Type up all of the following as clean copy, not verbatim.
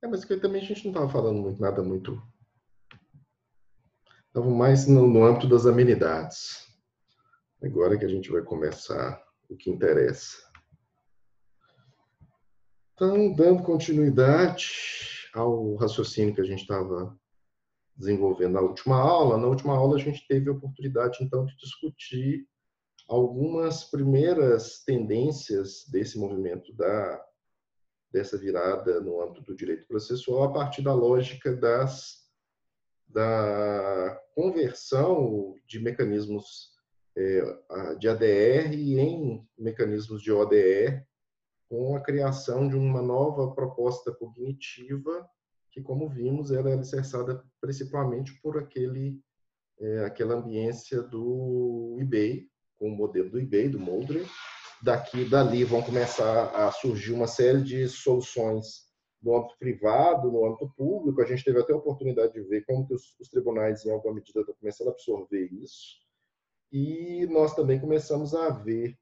Mas que também a gente não estava falando nada muito. Estava mais no âmbito das amenidades. Agora que a gente vai começar o que interessa. Então, dando continuidade ao raciocínio que a gente estava desenvolvendo na última aula. Na última aula a gente teve a oportunidade, então, de discutir algumas primeiras tendências desse movimento dessa virada no âmbito do direito processual a partir da lógica da conversão de mecanismos de ADR em mecanismos de ODR, com a criação de uma nova proposta cognitiva que, como vimos, ela é alicerçada principalmente por aquela ambiência do eBay, com o modelo do eBay, do Moldre. Dali vão começar a surgir uma série de soluções no âmbito privado, no âmbito público. A gente teve até a oportunidade de ver como que os tribunais, em alguma medida, estão começando a absorver isso. E nós também começamos a ver,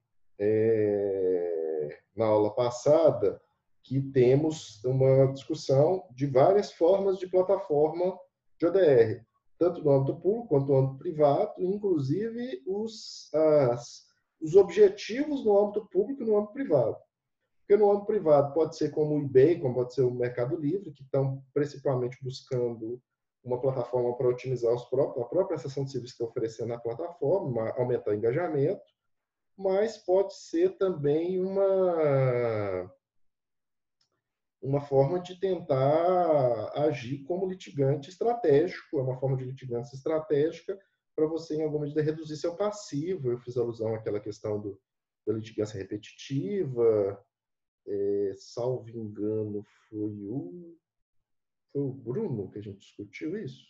na aula passada, que temos uma discussão de várias formas de plataforma de ODR, tanto no âmbito público quanto no âmbito privado, inclusive os objetivos no âmbito público e no âmbito privado. Porque no âmbito privado pode ser como o eBay, como pode ser o Mercado Livre, que estão principalmente buscando uma plataforma para otimizar a própria prestação de serviço que está oferecendo na plataforma, aumentar o engajamento, mas pode ser também uma forma de tentar agir como litigante estratégico, é uma forma de litigância estratégica para você, em alguma medida, reduzir seu passivo. Eu fiz alusão àquela questão da litigância repetitiva, salvo engano, foi o Bruno que a gente discutiu isso.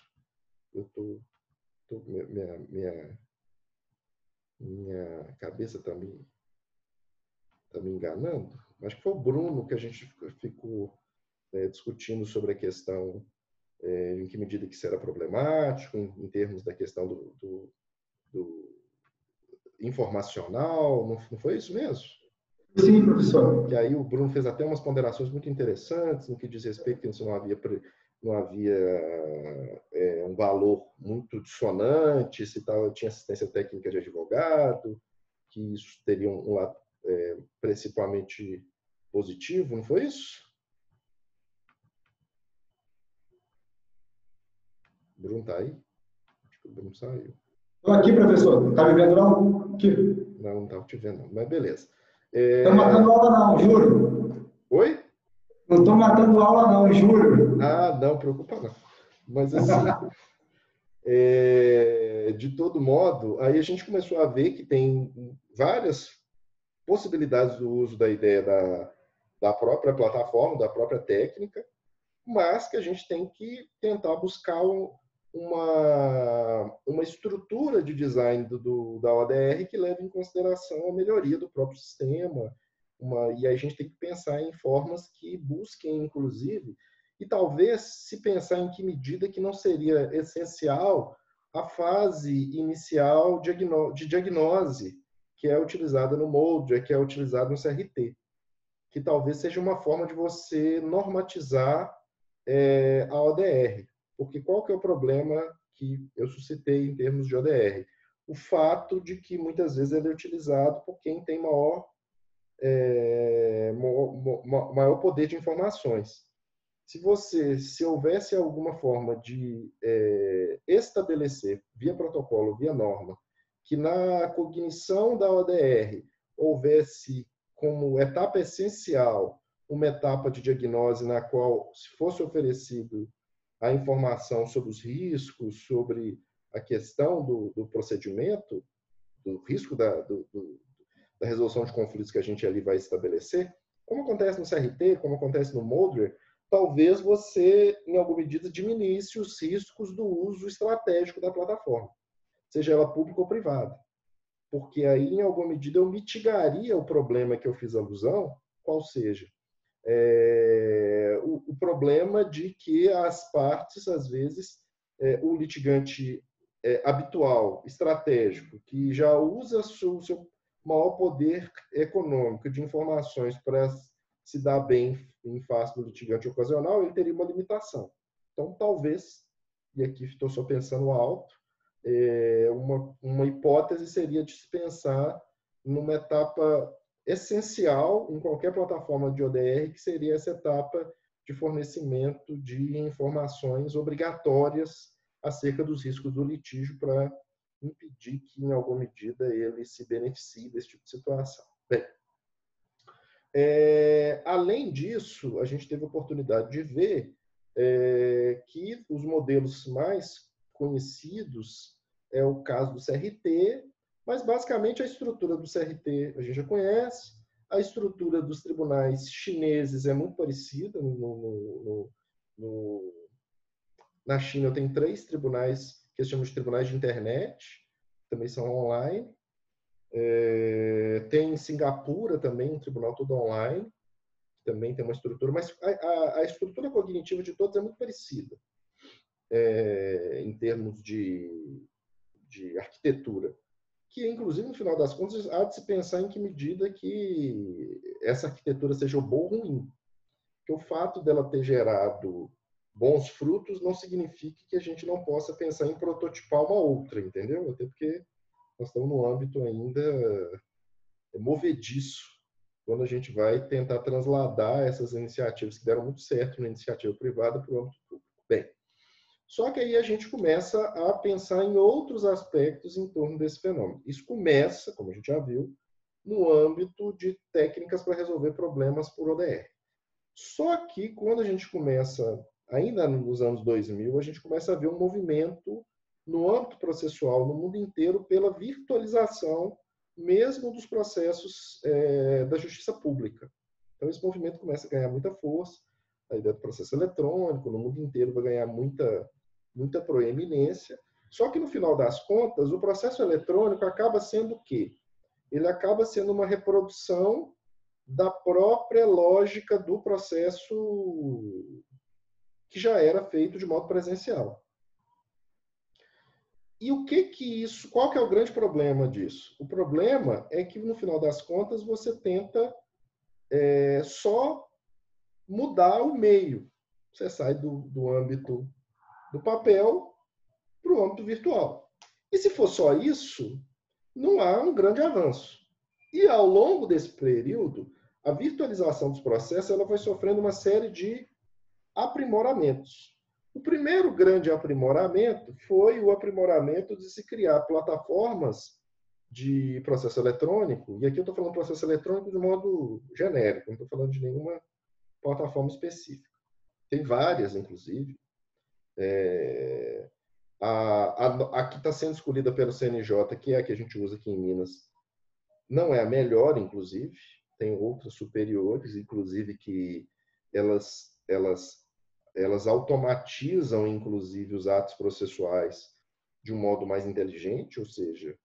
Minha cabeça está me enganando. Acho que foi o Bruno que a gente ficou discutindo sobre a questão em que medida que isso era problemático, em termos da questão do informacional. Não foi isso mesmo? Sim, professor. Que aí o Bruno fez até umas ponderações muito interessantes no que diz respeito que isso não havia um valor muito dissonante, se tinha assistência técnica de advogado, que isso teria um lado principalmente positivo, não foi isso? O Bruno está aí? Acho que o Bruno saiu. Estou aqui, professor. Está me vendo não? Aqui. Não estava te vendo, não. Mas beleza. Estou matando aula não, juro. Oi? Não estou matando aula não, juro. Ah, não, preocupa não. Mas assim, de todo modo, aí a gente começou a ver que tem várias possibilidades do uso da ideia da própria plataforma, da própria técnica, mas que a gente tem que tentar buscar uma estrutura de design da ODR que leve em consideração a melhoria do próprio sistema, e aí a gente tem que pensar em formas que busquem, inclusive, e talvez se pensar em que medida que não seria essencial a fase inicial de diagnose que é utilizada no Moldre, que é utilizada no CRT, que talvez seja uma forma de você normatizar a ODR. Porque qual que é o problema que eu suscitei em termos de ODR? O fato de que muitas vezes ele é utilizado por quem tem maior poder de informações. Se houvesse alguma forma de estabelecer, via protocolo, via norma, que na cognição da ODR houvesse como etapa essencial uma etapa de diagnose na qual, se fosse oferecido a informação sobre os riscos, sobre a questão do procedimento, do risco da resolução de conflitos que a gente ali vai estabelecer, como acontece no CRT, como acontece no Moldre, talvez você, em alguma medida, diminuísse os riscos do uso estratégico da plataforma, seja ela pública ou privada. Porque aí, em alguma medida, eu mitigaria o problema que eu fiz alusão, qual seja o problema de que as partes, às vezes, o litigante habitual, estratégico, que já usa o seu maior poder econômico de informações para se dá bem em face do litigante ocasional, ele teria uma limitação. Então, talvez, e aqui estou só pensando alto, uma hipótese seria de se pensar numa etapa essencial em qualquer plataforma de ODR, que seria essa etapa de fornecimento de informações obrigatórias acerca dos riscos do litígio para impedir que, em alguma medida, ele se beneficie desse tipo de situação. Bem, além disso, a gente teve a oportunidade de ver que os modelos mais conhecidos é o caso do CRT, mas basicamente a estrutura do CRT a gente já conhece, a estrutura dos tribunais chineses é muito parecida. Na China tem 3 tribunais que eles chamam de tribunais de internet, também são online. Tem em Singapura também um tribunal todo online, também tem uma estrutura, mas a estrutura cognitiva de todos é muito parecida em termos de arquitetura, que inclusive no final das contas há de se pensar em que medida que essa arquitetura seja boa ou ruim, porque o fato dela ter gerado bons frutos não significa que a gente não possa pensar em prototipar uma outra, entendeu? Até porque nós estamos num âmbito ainda movediço, quando a gente vai tentar transladar essas iniciativas que deram muito certo na iniciativa privada para o âmbito público. Bem, só que aí a gente começa a pensar em outros aspectos em torno desse fenômeno. Isso começa, como a gente já viu, no âmbito de técnicas para resolver problemas por ODR. Só que quando a gente começa, ainda nos anos 2000, a gente começa a ver um movimento no âmbito processual no mundo inteiro pela virtualização mesmo dos processos da justiça pública. Então esse movimento começa a ganhar muita força, a ideia do processo eletrônico no mundo inteiro vai ganhar muita proeminência, só que no final das contas o processo eletrônico acaba sendo o quê? Ele acaba sendo uma reprodução da própria lógica do processo que já era feito de modo presencial. E qual que é o grande problema disso? O problema é que, no final das contas, você tenta só mudar o meio. Você sai do âmbito do papel para o âmbito virtual. E se for só isso, não há um grande avanço. E ao longo desse período, a virtualização dos processos ela vai sofrendo uma série de aprimoramentos. O primeiro grande aprimoramento foi o aprimoramento de se criar plataformas de processo eletrônico, e aqui eu estou falando de processo eletrônico de modo genérico, não estou falando de nenhuma plataforma específica. Tem várias, inclusive. A que está sendo escolhida pelo CNJ, que é a que a gente usa aqui em Minas, não é a melhor, inclusive. Tem outras superiores, inclusive, que elas automatizam, inclusive, os atos processuais de um modo mais inteligente, ou seja,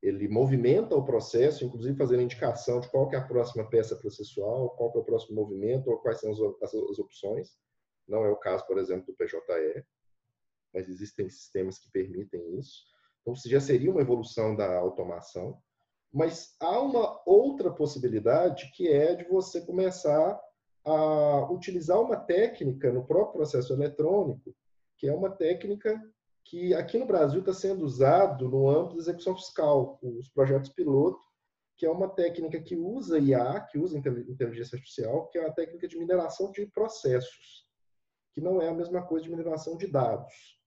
ele movimenta o processo, inclusive fazendo indicação de qual que é a próxima peça processual, qual que é o próximo movimento, ou quais são as opções. Não é o caso, por exemplo, do PJE, mas existem sistemas que permitem isso. Então, já seria uma evolução da automação. Mas há uma outra possibilidade, que é de você começar a utilizar uma técnica no próprio processo eletrônico, que é uma técnica que aqui no Brasil está sendo usado no âmbito da execução fiscal, os projetos piloto, que é uma técnica que usa IA, que usa inteligência artificial, que é a técnica de mineração de processos, que não é a mesma coisa de mineração de dados.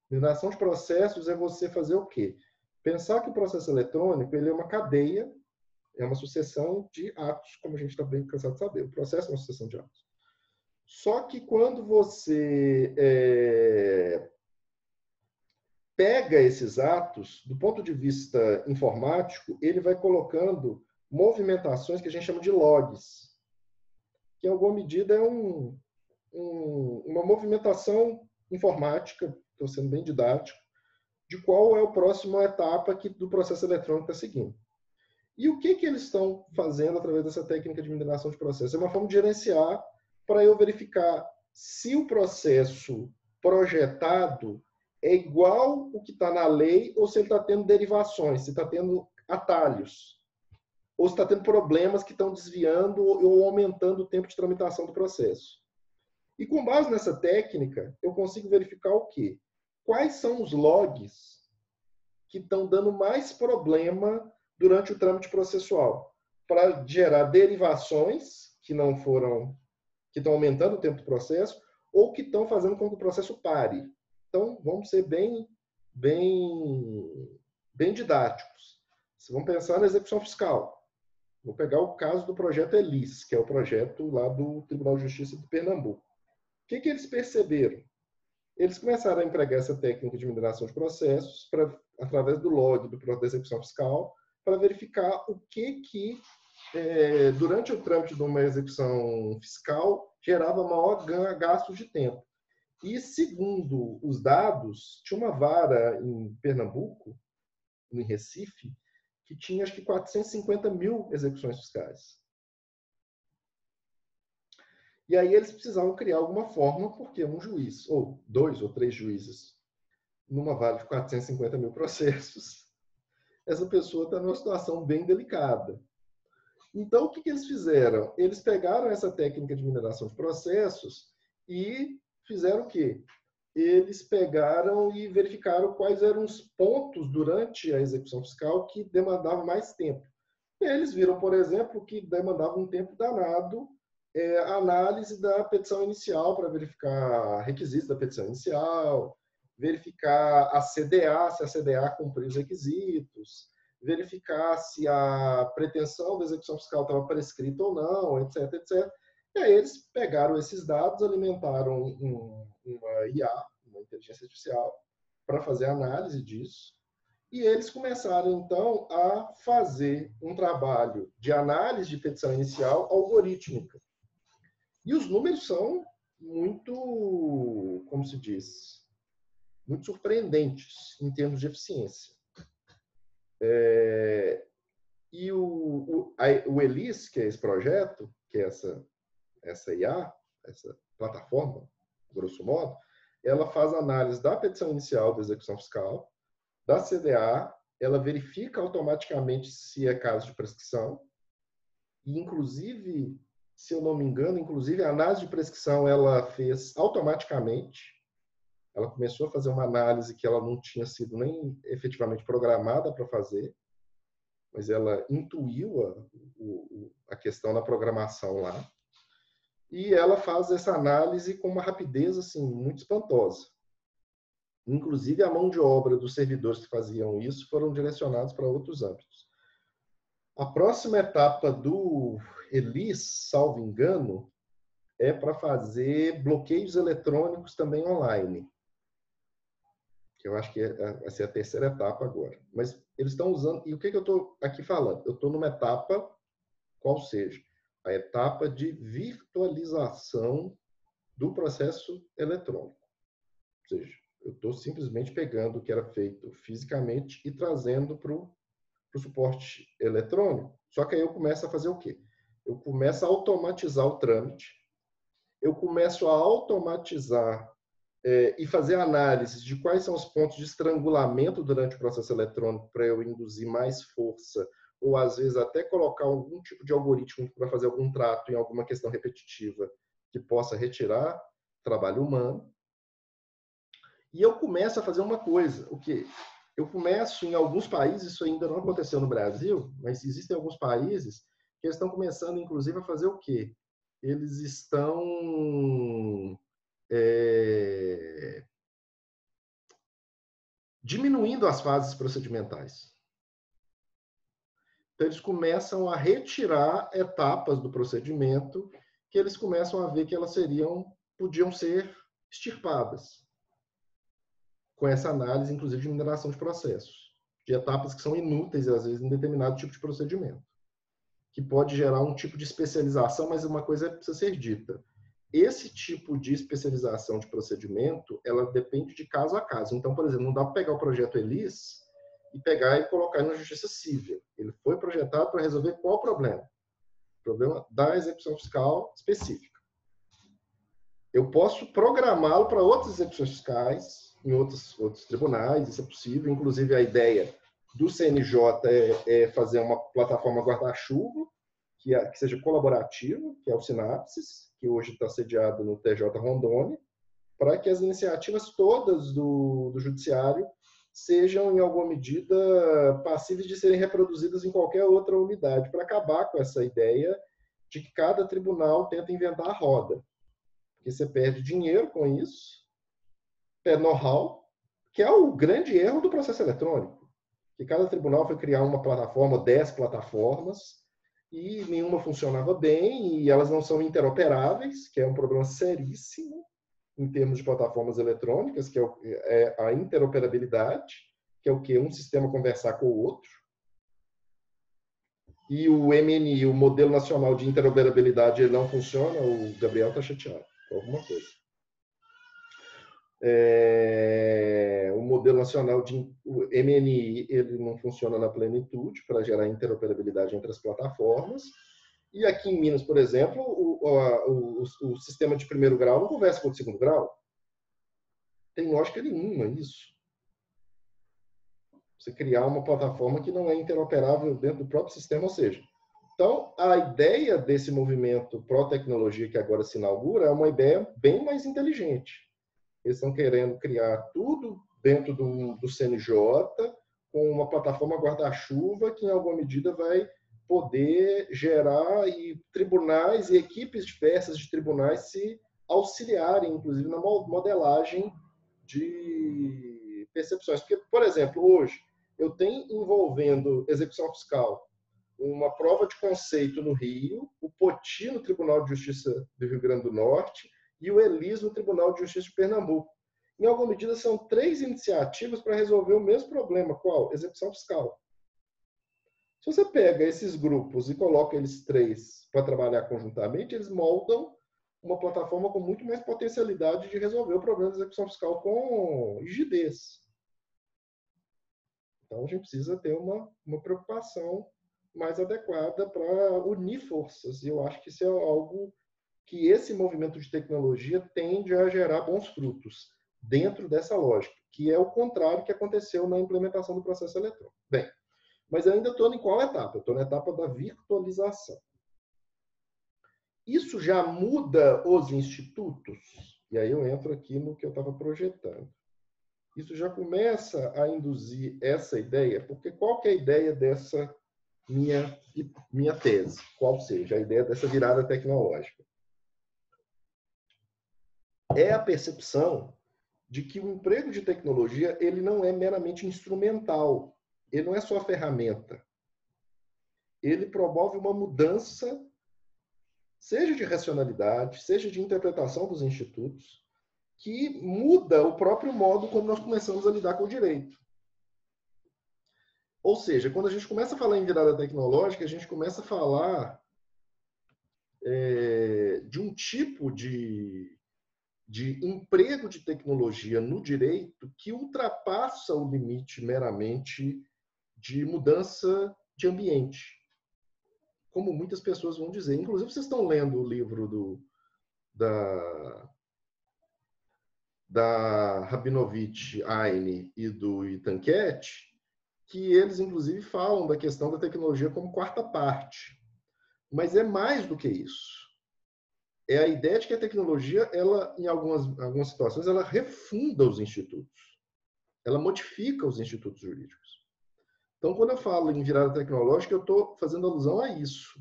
Mineração de processos é você fazer o quê? Pensar que o processo eletrônico ele é uma cadeia, é uma sucessão de atos, como a gente está bem cansado de saber. O processo é uma sucessão de atos. Só que quando você pega esses atos, do ponto de vista informático, ele vai colocando movimentações que a gente chama de logs, que em alguma medida é uma movimentação informática, estou sendo bem didático, de qual é a próxima etapa do processo eletrônico está seguindo. E o que eles estão fazendo através dessa técnica de mineração de processo? É uma forma de gerenciar para eu verificar se o processo projetado é igual o que está na lei ou se ele está tendo derivações, se está tendo atalhos. ou se está tendo problemas que estão desviando ou aumentando o tempo de tramitação do processo. E com base nessa técnica, eu consigo verificar o quê? Quais são os logs que estão dando mais problema durante o trâmite processual, para gerar derivações que não foram, que estão aumentando o tempo do processo, ou que estão fazendo com que o processo pare. Então, vamos ser bem didáticos. Vamos pensar na execução fiscal. Vou pegar o caso do projeto ELIS, que é o projeto lá do Tribunal de Justiça de Pernambuco. O que eles perceberam? Eles começaram a empregar essa técnica de mineração de processos através do log da execução fiscal para verificar o que durante o trâmite de uma execução fiscal gerava maior gasto de tempo. E, segundo os dados, tinha uma vara em Pernambuco, em Recife, que tinha, acho que, 450 mil execuções fiscais. E aí eles precisavam criar alguma forma, porque um juiz, ou 2 ou 3 juízes, numa vara de 450 mil processos, essa pessoa está numa situação bem delicada. Então, o que eles fizeram? Eles pegaram essa técnica de mineração de processos e fizeram o quê? Eles pegaram e verificaram quais eram os pontos durante a execução fiscal que demandavam mais tempo. E eles viram, por exemplo, que demandava um tempo danado a análise da petição inicial para verificar requisitos da petição inicial, verificar a CDA, se a CDA cumpriu os requisitos, verificar se a pretensão da execução fiscal estava prescrita ou não, etc, etc. E aí eles pegaram esses dados, alimentaram uma IA, uma inteligência artificial, para fazer análise disso. E eles começaram, então, a fazer um trabalho de análise de petição inicial algorítmica. E os números são muito, como se diz, muito surpreendentes em termos de eficiência. E o ELIS, que é esse projeto, que é essa IA, essa plataforma, grosso modo, ela faz análise da petição inicial da execução fiscal, da CDA, ela verifica automaticamente se é caso de prescrição, e inclusive, se eu não me engano, inclusive a análise de prescrição ela fez automaticamente. Ela começou a fazer uma análise que ela não tinha sido nem efetivamente programada para fazer, mas ela intuiu a questão da programação lá. E ela faz essa análise com uma rapidez assim, muito espantosa. Inclusive, a mão de obra dos servidores que faziam isso foram direcionados para outros âmbitos. A próxima etapa do ELIS, salvo engano, é para fazer bloqueios eletrônicos também online. Que eu acho que vai ser a terceira etapa agora. Mas eles estão usando... E o que eu estou aqui falando? Eu estou numa etapa, qual seja, a etapa de virtualização do processo eletrônico. Ou seja, eu estou simplesmente pegando o que era feito fisicamente e trazendo para o suporte eletrônico. Só que aí eu começo a fazer o quê? Eu começo a automatizar o trâmite, eu começo a automatizar e fazer análise de quais são os pontos de estrangulamento durante o processo eletrônico para eu induzir mais força, ou às vezes até colocar algum tipo de algoritmo para fazer algum trato em alguma questão repetitiva que possa retirar trabalho humano. E eu começo a fazer uma coisa, o quê? Eu começo, em alguns países, isso ainda não aconteceu no Brasil, mas existem alguns países que eles estão começando, inclusive, a fazer o quê? Eles estão diminuindo as fases procedimentais. Então, eles começam a retirar etapas do procedimento que eles começam a ver que elas podiam ser extirpadas com essa análise, inclusive, de mineração de processos, de etapas que são inúteis, às vezes, em determinado tipo de procedimento, que pode gerar um tipo de especialização, mas uma coisa precisa ser dita. Esse tipo de especialização de procedimento, ela depende de caso a caso. Então, por exemplo, não dá para pegar o projeto ELIS e pegar e colocar na justiça civil. Ele foi projetado para resolver qual problema? O problema da execução fiscal específica. Eu posso programá-lo para outras execuções fiscais, em outros tribunais, isso é possível. Inclusive, a ideia do CNJ é fazer uma plataforma guarda-chuva que seja colaborativa, que é o Sinapses, que hoje está sediado no TJ Rondônia, para que as iniciativas todas do Judiciário sejam, em alguma medida, passíveis de serem reproduzidas em qualquer outra unidade, para acabar com essa ideia de que cada tribunal tenta inventar a roda. Porque você perde dinheiro com isso, perde know-how, que é o grande erro do processo eletrônico. Que cada tribunal foi criar uma plataforma, 10 plataformas, e nenhuma funcionava bem, e elas não são interoperáveis, que é um problema seríssimo em termos de plataformas eletrônicas, que é a interoperabilidade, que é o que? Um sistema conversar com o outro. E o MNI, o Modelo Nacional de Interoperabilidade, ele não funciona, o Gabriel está chateado com alguma coisa. O Modelo Nacional de MNI, ele não funciona na plenitude para gerar interoperabilidade entre as plataformas. E aqui em Minas, por exemplo, o sistema de primeiro grau não conversa com o de segundo grau. Tem lógica nenhuma isso. Você criar uma plataforma que não é interoperável dentro do próprio sistema, ou seja, então a ideia desse movimento pró-tecnologia que agora se inaugura é uma ideia bem mais inteligente. Eles estão querendo criar tudo dentro do CNJ, com uma plataforma guarda-chuva que, em alguma medida, vai poder gerar tribunais e equipes diversas de tribunais se auxiliarem, inclusive, na modelagem de percepções. Porque, por exemplo, hoje, eu tenho envolvendo execução fiscal uma prova de conceito no Rio, o POTI no Tribunal de Justiça do Rio Grande do Norte e o ELIS no Tribunal de Justiça de Pernambuco. Em alguma medida, são 3 iniciativas para resolver o mesmo problema. Qual? Execução fiscal. Se você pega esses grupos e coloca eles 3 para trabalhar conjuntamente, eles moldam uma plataforma com muito mais potencialidade de resolver o problema da execução fiscal com rigidez. Então, a gente precisa ter uma preocupação mais adequada para unir forças. E eu acho que isso é algo que esse movimento de tecnologia tende a gerar bons frutos dentro dessa lógica, que é o contrário que aconteceu na implementação do processo eletrônico. Bem, mas eu ainda estou em qual etapa? Eu estou na etapa da virtualização. Isso já muda os institutos? E aí eu entro aqui no que eu estava projetando. Isso já começa a induzir essa ideia, porque qual que é a ideia dessa minha tese? Qual seja a ideia dessa virada tecnológica? É a percepção de que o emprego de tecnologia ele não é meramente instrumental, ele não é só ferramenta. Ele promove uma mudança, seja de racionalidade, seja de interpretação dos institutos, que muda o próprio modo como nós começamos a lidar com o direito. Ou seja, quando a gente começa a falar em virada tecnológica, a gente começa a falar de um tipo de emprego de tecnologia no direito que ultrapassa o limite meramente de mudança de ambiente. Como muitas pessoas vão dizer. Inclusive, vocês estão lendo o livro da Rabinovich, Aine e do Itanquete, que eles, inclusive, falam da questão da tecnologia como quarta parte. Mas é mais do que isso. É a ideia de que a tecnologia, ela, em algumas situações, ela refunda os institutos. Ela modifica os institutos jurídicos. Então, quando eu falo em virada tecnológica, eu estou fazendo alusão a isso.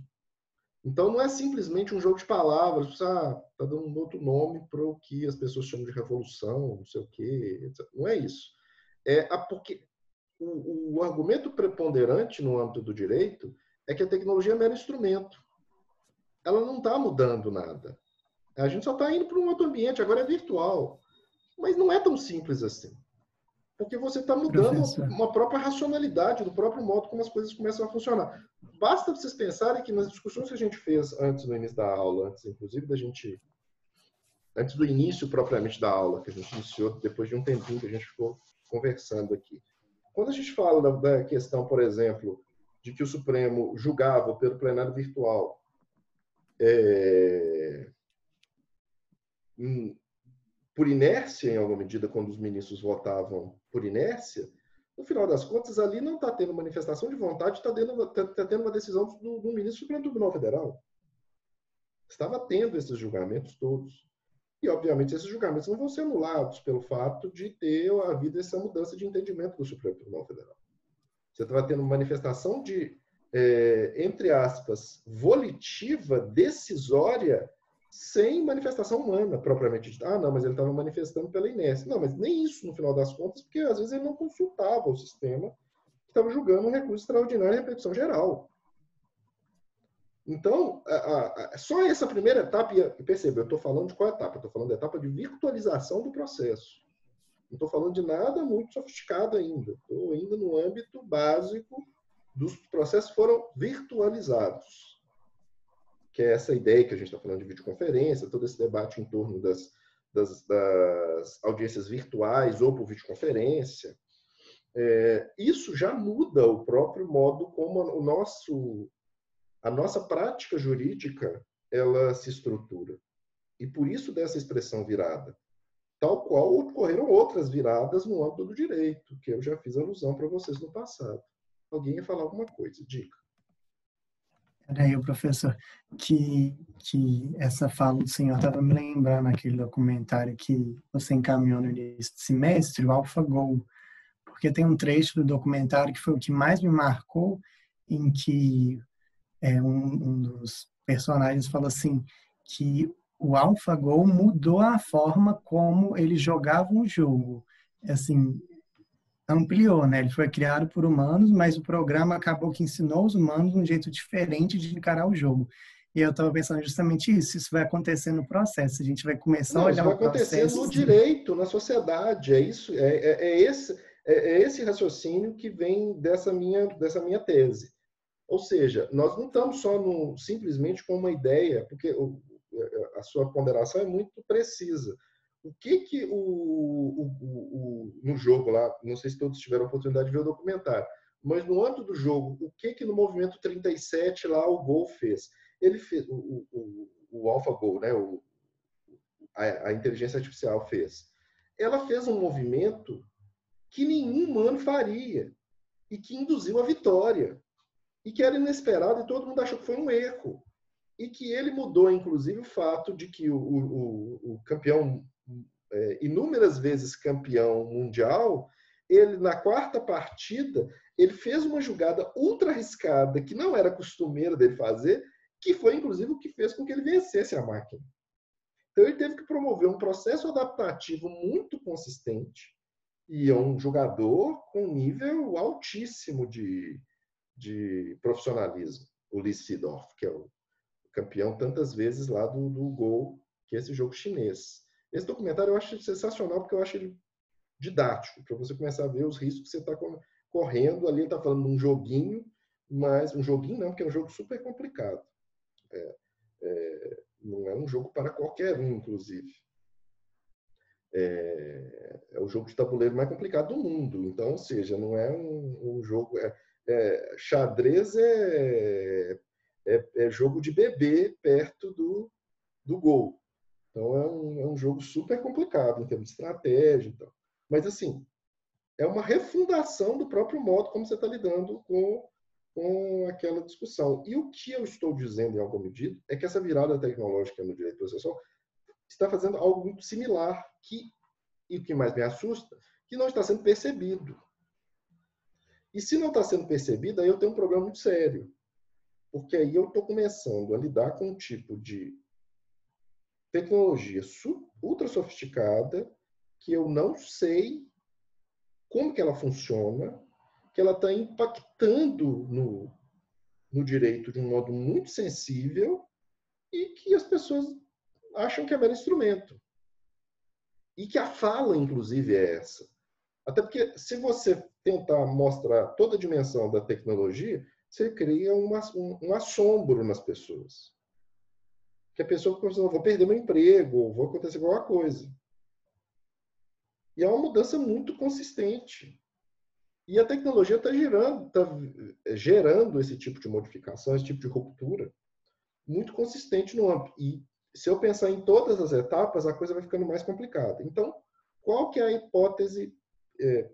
Então, não é simplesmente um jogo de palavras, está dando um outro nome para o que as pessoas chamam de revolução, não sei o quê, etc. Não é isso. Porque o argumento preponderante no âmbito do direito é que a tecnologia é mero instrumento. Ela não está mudando nada. A gente só está indo para um outro ambiente, agora é virtual. Mas não é tão simples assim. Porque você está mudando uma própria racionalidade do próprio modo como as coisas começam a funcionar. Basta vocês pensarem que nas discussões que a gente fez antes do início da aula, antes do início propriamente da aula, que a gente iniciou depois de um tempinho que a gente ficou conversando aqui. Quando a gente fala da questão, por exemplo, de que o Supremo julgava pelo plenário virtual por inércia, em alguma medida, quando os ministros votavam por inércia, No final das contas, ali não está tendo manifestação de vontade, está tendo uma decisão do ministro do Supremo Tribunal Federal. Estava tendo esses julgamentos todos. E, obviamente, esses julgamentos não vão ser anulados pelo fato de ter havido essa mudança de entendimento do Supremo Tribunal Federal. Você estava tendo uma manifestação de, entre aspas, volitiva, decisória, sem manifestação humana, propriamente dita. Ah, não, mas ele estava manifestando pela inércia. Não, mas nem isso, no final das contas, porque às vezes ele não consultava o sistema que estava julgando um recurso extraordinário de repercussão geral. Então, só essa primeira etapa, e perceba, eu estou falando de qual etapa? Eu estou falando da etapa de virtualização do processo. Não estou falando de nada muito sofisticado ainda. Estou ainda no âmbito básico dos processos que foram virtualizados. Que é essa ideia que a gente está falando de videoconferência, todo esse debate em torno das audiências virtuais ou por videoconferência. Isso já muda o próprio modo como a nossa prática jurídica ela se estrutura. E por isso dessa expressão virada. Tal qual ocorreram outras viradas no âmbito do direito, que eu já fiz alusão para vocês no passado. Alguém ia falar alguma coisa? Diga. Era aí, professor, que essa fala do senhor estava me lembrando aquele documentário que você encaminhou no início do semestre, o AlphaGo, porque tem um trecho do documentário que foi o que mais me marcou, em que um dos personagens fala assim, que o AlphaGo mudou a forma como eles jogavam o jogo. Assim, ampliou, né? Ele foi criado por humanos, mas o programa acabou que ensinou os humanos um jeito diferente de encarar o jogo. E eu estava pensando justamente isso vai acontecer no processo. A gente vai começar a olhar o processo. Vai acontecer no direito, na sociedade. É isso, esse raciocínio que vem dessa minha tese. Ou seja, nós não estamos só simplesmente com uma ideia, porque a sua ponderação é muito precisa. O que no jogo lá, não sei se todos tiveram a oportunidade de ver o documentário, mas no âmbito do jogo, o que no movimento 37 lá o Gol fez? Ele fez, o AlphaGo, né, a inteligência artificial fez. Ela fez um movimento que nenhum humano faria e que induziu a vitória. E que era inesperado e todo mundo achou que foi um erro. E que ele mudou, inclusive, o fato de que o campeão, inúmeras vezes campeão mundial, ele, na quarta partida, ele fez uma jogada ultra arriscada, que não era costumeira dele fazer, que foi, inclusive, o que fez com que ele vencesse a máquina. Então, ele teve que promover um processo adaptativo muito consistente e é um jogador com nível altíssimo de profissionalismo, o Lee Sedorf, que é o campeão tantas vezes lá do Go, que é esse jogo chinês. Esse documentário eu acho sensacional, porque eu acho ele didático, para você começar a ver os riscos que você está correndo. Ali ele está falando de um joguinho, mas um joguinho não, porque é um jogo super complicado. Não é um jogo para qualquer um, inclusive. É o jogo de tabuleiro mais complicado do mundo. Então, ou seja, não é um jogo... xadrez é jogo de bebê perto do Go. Então é um jogo super complicado em termos de estratégia. Então. Mas assim, é uma refundação do próprio modo como você está lidando com aquela discussão. E o que eu estou dizendo em alguma medida é que essa virada tecnológica no direito processual está fazendo algo muito similar e o que mais me assusta, que não está sendo percebido. E se não está sendo percebido, aí eu tenho um problema muito sério. Porque aí eu estou começando a lidar com um tipo de tecnologia ultra sofisticada que eu não sei como que ela funciona, que ela está impactando no direito de um modo muito sensível e que as pessoas acham que é mero instrumento. E que a fala, inclusive, é essa. Até porque, se você tentar mostrar toda a dimensão da tecnologia, você cria um assombro nas pessoas. Que a pessoa pensa, vou perder meu emprego, vou acontecer alguma coisa. E é uma mudança muito consistente. E a tecnologia está gerando esse tipo de modificação, esse tipo de ruptura, muito consistente no âmbito. E se eu pensar em todas as etapas, a coisa vai ficando mais complicada. Então, qual que é a hipótese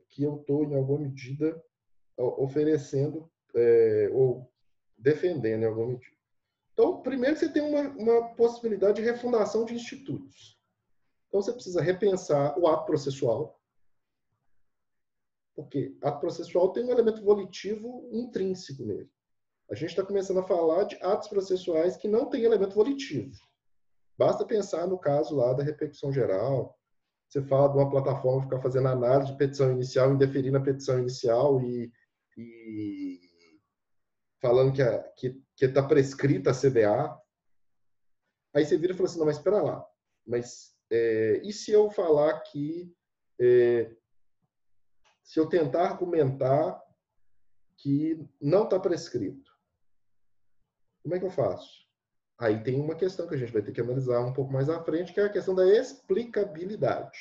que eu estou, em alguma medida, oferecendo ou defendendo em alguma medida. Então, primeiro você tem uma possibilidade de refundação de institutos. Então, você precisa repensar o ato processual, porque ato processual tem um elemento volitivo intrínseco nele. A gente está começando a falar de atos processuais que não têm elemento volitivo. Basta pensar no caso lá da repercussão geral. Você fala de uma plataforma ficar fazendo análise de petição inicial, indeferir na petição inicial e falando que está prescrita a CDA. Aí você vira e fala assim, não, mas espera lá. Mas e se eu falar que... se eu tentar argumentar que não está prescrito? Como é que eu faço? Aí tem uma questão que a gente vai ter que analisar um pouco mais à frente, que é a questão da explicabilidade.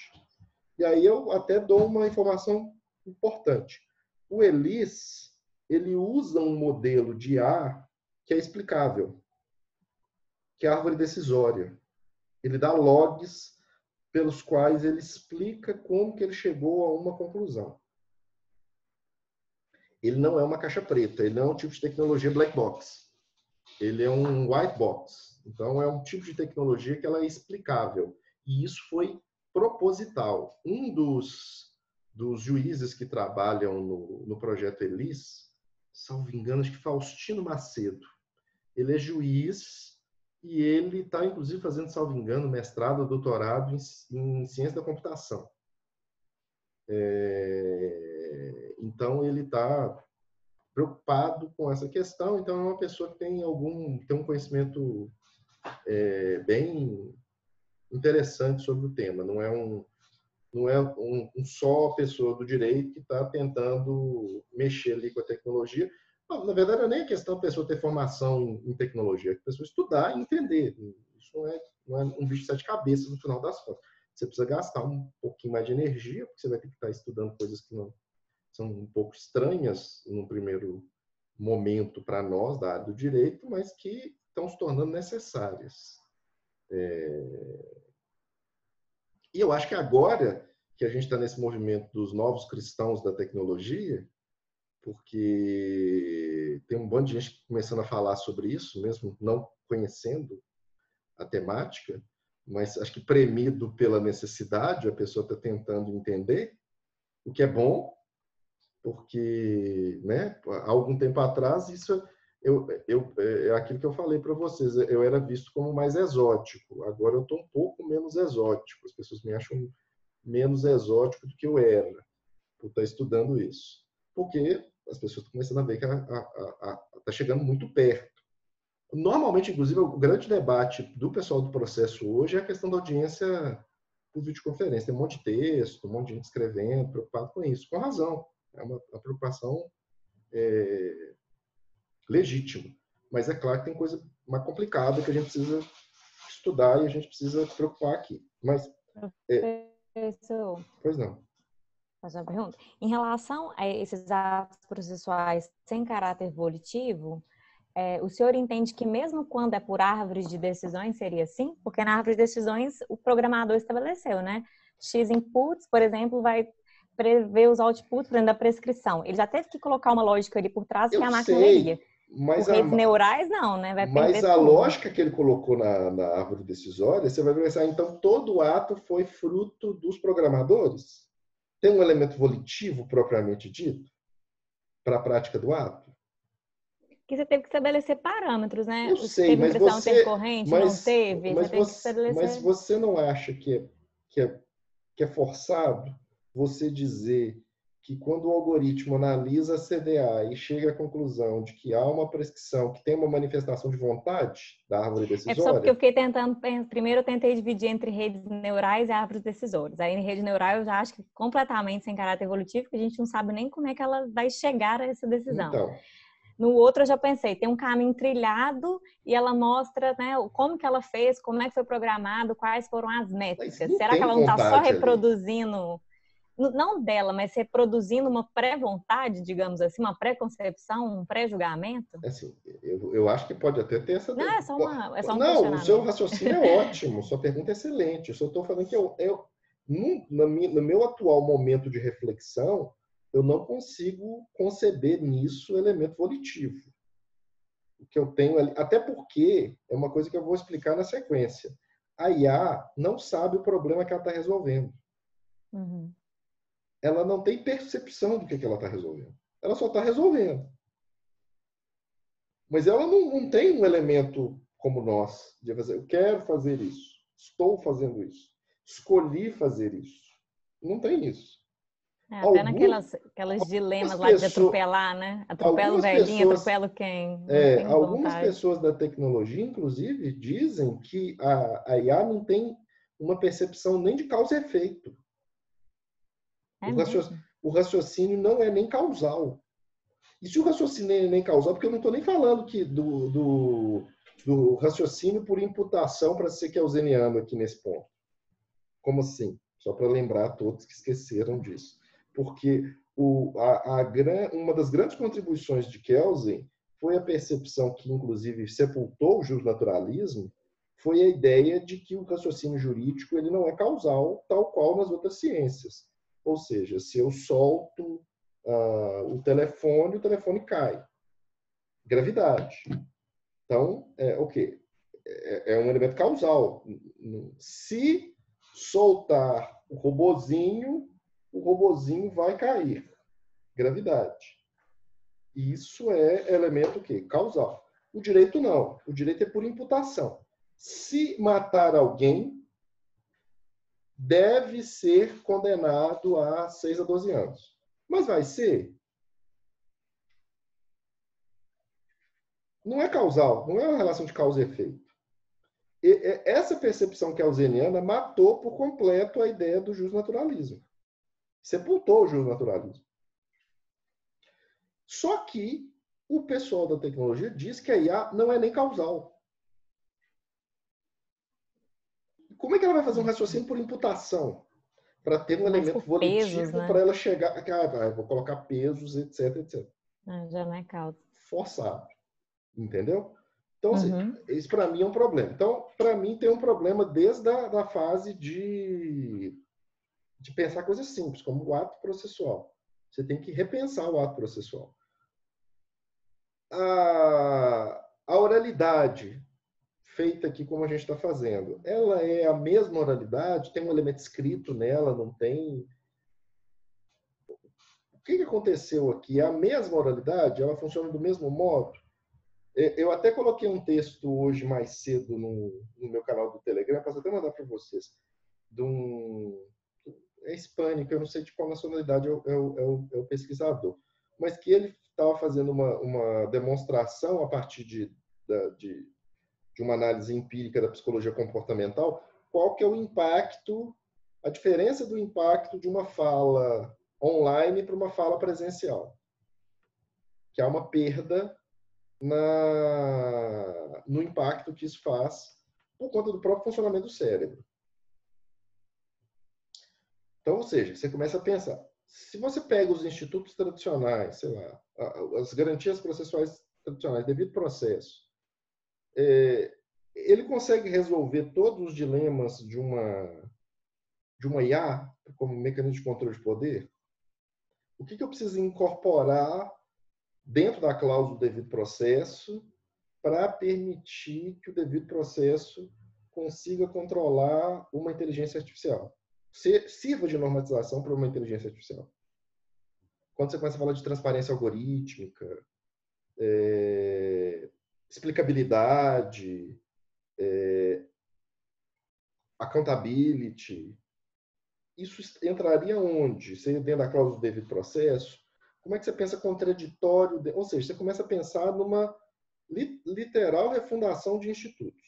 E aí eu até dou uma informação importante. O ELIS, ele usa um modelo de IA que é explicável, que é a árvore decisória. Ele dá logs pelos quais ele explica como que ele chegou a uma conclusão. Ele não é uma caixa preta, ele não é um tipo de tecnologia black box. Ele é um white box. Então, é um tipo de tecnologia que ela é explicável. E isso foi proposital. Um dos juízes que trabalham no projeto ELIS, salvo engano, acho que Faustino Macedo, ele é juiz e ele está, inclusive, fazendo, salvo engano, mestrado ou doutorado em ciência da computação. Então, ele está preocupado com essa questão. Então, é uma pessoa que tem um conhecimento bem interessante sobre o tema. Não é só pessoa do direito que está tentando mexer ali com a tecnologia. Não, na verdade, não é nem a questão da pessoa ter formação em tecnologia, é a pessoa estudar e entender. Isso não é um bicho de sete cabeças no final das contas. Você precisa gastar um pouquinho mais de energia, porque você vai ter que estar estudando coisas que não são um pouco estranhas no primeiro momento para nós da área do direito, mas que estão se tornando necessárias. E eu acho que agora que a gente está nesse movimento dos novos cristãos da tecnologia, porque tem um bando de gente começando a falar sobre isso, mesmo não conhecendo a temática, mas acho que premido pela necessidade, a pessoa está tentando entender, o que é bom, porque, né, há algum tempo atrás, isso é aquilo que eu falei para vocês, eu era visto como mais exótico, agora eu estou um pouco menos exótico, as pessoas me acham menos exótico do que eu era, por estar estudando isso. Porque as pessoas estão começando a ver que está chegando muito perto. Normalmente, inclusive, o grande debate do pessoal do processo hoje é a questão da audiência por videoconferência. Tem um monte de texto, um monte de gente escrevendo, preocupado com isso, com razão. É uma preocupação legítima. Mas é claro que tem coisa mais complicada que a gente precisa estudar e a gente precisa preocupar aqui. Mas, pois não. Fazer uma pergunta. Em relação a esses atos processuais sem caráter volitivo, o senhor entende que mesmo quando é por árvores de decisões seria assim? Porque na árvore de decisões o programador estabeleceu, né? X inputs, por exemplo, vai prever os outputs da prescrição. Ele já teve que colocar uma lógica ali por trás que a máquina leria. Mas redes neurais não, né? Mas a lógica que ele colocou na árvore decisória, você vai pensar, então todo ato foi fruto dos programadores? Tem um elemento volitivo propriamente dito para a prática do ato? Que você teve que estabelecer parâmetros, né? Eu sei, teve impressão, teve corrente, não teve? Mas você não acha que é forçado você dizer que quando o algoritmo analisa a CDA e chega à conclusão de que há uma prescrição, que tem uma manifestação de vontade da árvore decisória? É só porque eu fiquei tentando, primeiro eu tentei dividir entre redes neurais e árvores decisórias. Aí em rede neural eu já acho que completamente sem caráter evolutivo, que a gente não sabe nem como é que ela vai chegar a essa decisão. Então. No outro eu já pensei, tem um caminho trilhado e ela mostra, né, como que ela fez, como é que foi programado, quais foram as métricas. Será que ela não está só reproduzindo... Não dela, mas reproduzindo uma pré-vontade, digamos assim, uma pré-concepção, um pré-julgamento? Assim, eu acho que pode até ter essa... Não, é só um Não, o seu questionamento. raciocínio é ótimo, sua pergunta é excelente. Eu só estou falando que No meu atual momento de reflexão, eu não consigo conceber nisso elemento volitivo. O que eu tenho ali, até porque é uma coisa que eu vou explicar na sequência. A IA não sabe o problema que ela está resolvendo. Uhum. Ela não tem percepção do que ela está resolvendo. Ela só está resolvendo. Mas ela não tem um elemento como nós, de fazer, eu quero fazer isso, estou fazendo isso, escolhi fazer isso. Não tem isso. Até naquelas dilemas lá de atropelar, né? Atropela o velhinho, atropela quem? Algumas pessoas da tecnologia, inclusive, dizem que a IA não tem uma percepção nem de causa e efeito. O raciocínio não é nem causal. E se o raciocínio é nem causal, porque eu não estou nem falando que do raciocínio por imputação para ser keynesiano aqui nesse ponto. Como assim? Só para lembrar a todos que esqueceram disso. Porque uma das grandes contribuições de Kelsen foi a percepção que, inclusive, sepultou o justnaturalismo, foi a ideia de que o raciocínio jurídico ele não é causal, tal qual nas outras ciências. Ou seja, se eu solto o telefone cai. Gravidade. Então, o quê? É um elemento causal. Se soltar o robozinho vai cair. Gravidade. Isso é elemento o quê? Causal. O direito não. O direito é por imputação. Se matar alguém, deve ser condenado a 6 a 12 anos. Mas vai ser? Não é causal, não é uma relação de causa e efeito. Essa percepção kelseniana matou por completo a ideia do justnaturalismo. Sepultou o justnaturalismo. Só que o pessoal da tecnologia diz que a IA não é nem causal. Como é que ela vai fazer um raciocínio por imputação? Para ter um elemento volitivo, né? Para ela chegar... vou colocar pesos, etc, etc. Já não é causa. Forçado. Entendeu? Então, assim, isso para mim é um problema. Então, para mim tem um problema desde a fase de pensar coisas simples, como o ato processual. Você tem que repensar o ato processual. A oralidade feita aqui como a gente está fazendo, ela é a mesma oralidade? Tem um elemento escrito nela? Não tem? O que aconteceu aqui? É a mesma oralidade? Ela funciona do mesmo modo? Eu até coloquei um texto hoje mais cedo no meu canal do Telegram, posso até mandar para vocês, é hispânico, eu não sei de qual nacionalidade é o pesquisador, mas que ele estava fazendo uma demonstração a partir de uma análise empírica da psicologia comportamental, qual que é o impacto, a diferença do impacto de uma fala online para uma fala presencial. Que há uma perda no impacto que isso faz por conta do próprio funcionamento do cérebro. Então, ou seja, você começa a pensar, se você pega os institutos tradicionais, sei lá, as garantias processuais tradicionais, devido processo, ele consegue resolver todos os dilemas de uma IA como mecanismo de controle de poder? O que eu preciso incorporar dentro da cláusula do devido processo para permitir que o devido processo consiga controlar uma inteligência artificial? Sirva de normatização para uma inteligência artificial. Quando você começa a falar de transparência algorítmica, explicabilidade, accountability, isso entraria onde? Seria dentro da cláusula do devido processo? Como é que você pensa contraditório? Ou seja, você começa a pensar numa literal refundação de institutos.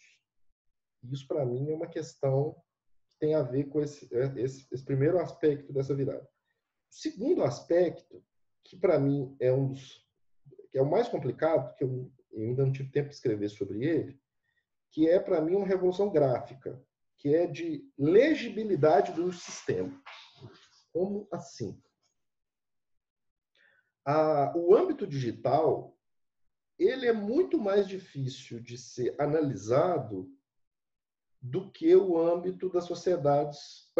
Isso, para mim, é uma questão que tem a ver com esse primeiro aspecto dessa virada. O segundo aspecto, que para mim que é o mais complicado, que eu ainda não tive tempo de escrever sobre ele, que é, para mim, uma revolução gráfica, que é de legibilidade do sistema. Como assim? O âmbito digital, ele é muito mais difícil de ser analisado do que o âmbito das sociedades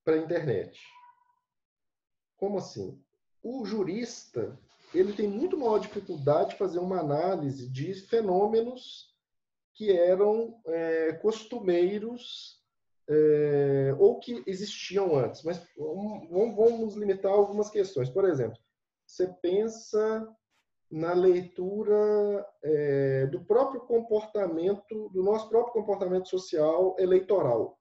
para a internet. Como assim? O jurista, ele tem muito maior dificuldade de fazer uma análise de fenômenos que eram costumeiros ou que existiam antes. Mas vamos limitar algumas questões. Por exemplo, você pensa na leitura do próprio comportamento, do nosso próprio comportamento social eleitoral.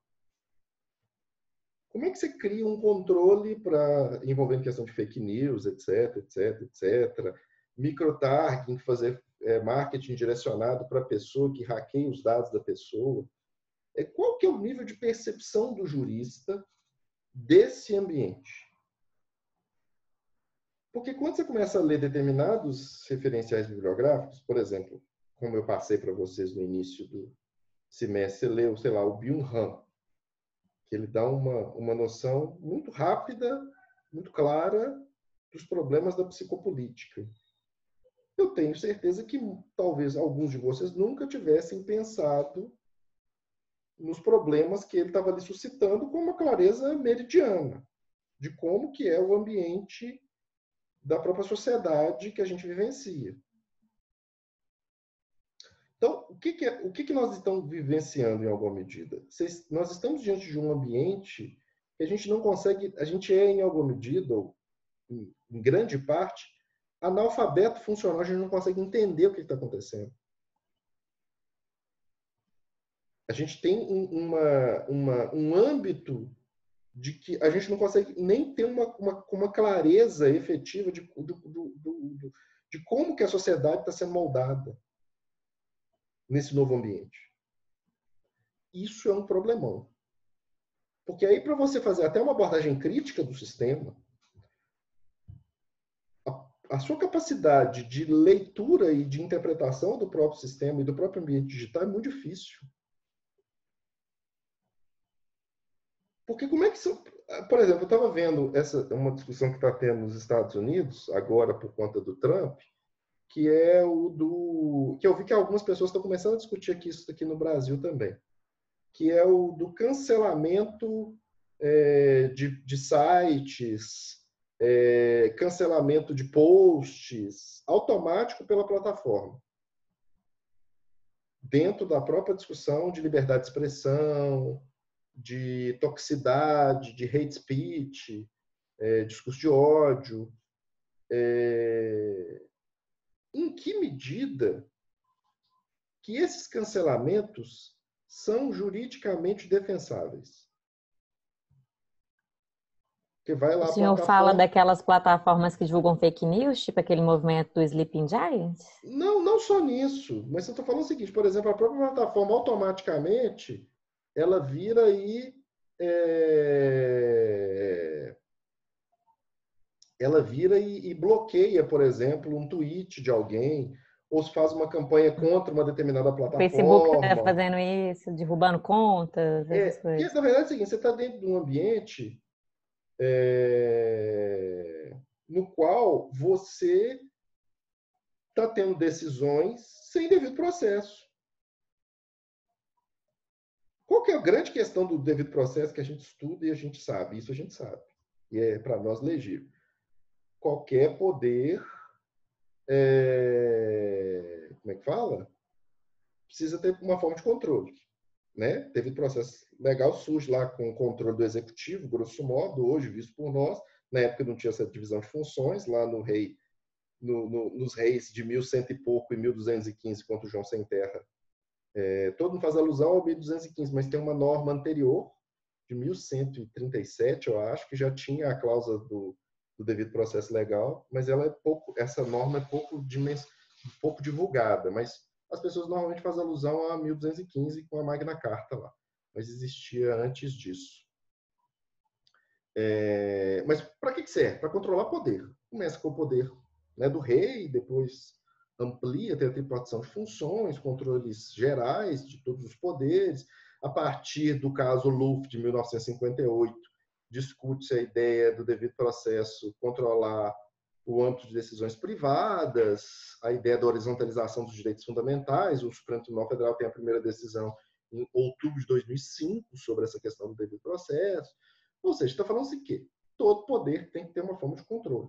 Como é que você cria um controle para envolvendo questão de fake news, etc, etc, etc, microtargeting, fazer marketing direcionado para a pessoa que hackeia os dados da pessoa? Qual que é o nível de percepção do jurista desse ambiente? Porque quando você começa a ler determinados referenciais bibliográficos, por exemplo, como eu passei para vocês no início do semestre, você leu, sei lá, o Byung-Han, que ele dá uma noção muito rápida, muito clara dos problemas da psicopolítica. Eu tenho certeza que talvez alguns de vocês nunca tivessem pensado nos problemas que ele estava ali suscitando com uma clareza meridiana, de como que é o ambiente da própria sociedade que a gente vivencia. Então, o que nós estamos vivenciando em alguma medida? Nós estamos diante de um ambiente que a gente não consegue, a gente em alguma medida, ou em grande parte, analfabeto funcional, a gente não consegue entender o que está acontecendo. A gente tem um âmbito de que a gente não consegue nem ter uma clareza efetiva de como que a sociedade está sendo moldada nesse novo ambiente. Isso é um problemão. Porque aí, para você fazer até uma abordagem crítica do sistema, a sua capacidade de leitura e de interpretação do próprio sistema e do próprio ambiente digital é muito difícil. Porque como é que... Por exemplo, eu estava vendo uma discussão que está tendo nos Estados Unidos, agora por conta do Trump, que é que eu vi que algumas pessoas estão começando a discutir isso aqui no Brasil também, que é o do cancelamento de sites, cancelamento de posts automático pela plataforma, dentro da própria discussão de liberdade de expressão, de toxicidade, de hate speech, discurso de ódio. Em que medida que esses cancelamentos são juridicamente defensáveis? Que vai lá o senhor fala daquelas plataformas que divulgam fake news, tipo aquele movimento do Sleeping Giants? Não só nisso, mas eu estou falando o seguinte, por exemplo, a própria plataforma automaticamente ela vira e bloqueia, por exemplo, um tweet de alguém, ou se faz uma campanha contra uma determinada plataforma. O Facebook está fazendo isso, derrubando contas, essas coisas. Porque, na verdade, é o seguinte, você está dentro de um ambiente no qual você está tendo decisões sem devido processo. Qual que é a grande questão do devido processo que a gente estuda e a gente sabe? Isso a gente sabe. E é para nós legível. Qualquer poder, como é que fala? Precisa ter uma forma de controle. Né? Devido processo legal surge lá com o controle do executivo, grosso modo, hoje visto por nós. Na época não tinha essa divisão de funções, lá nos reis de 1100 e pouco e 1215, quanto João Sem Terra. Todo mundo faz alusão ao 1215, mas tem uma norma anterior, de 1137, eu acho, que já tinha a cláusula do devido processo legal, mas essa norma é pouco divulgada, mas as pessoas normalmente fazem alusão a 1215 com a Magna Carta lá, mas existia antes disso. Mas para que serve? Para controlar poder. Começa com o poder, né, do rei, depois amplia, tem a tripartição de funções, controles gerais de todos os poderes. A partir do caso Luft, de 1958, discute-se a ideia do devido processo controlar o âmbito de decisões privadas, a ideia da horizontalização dos direitos fundamentais. O Supremo Tribunal Federal tem a primeira decisão em outubro de 2005 sobre essa questão do devido processo. Ou seja, está falando assim que todo poder tem que ter uma forma de controle.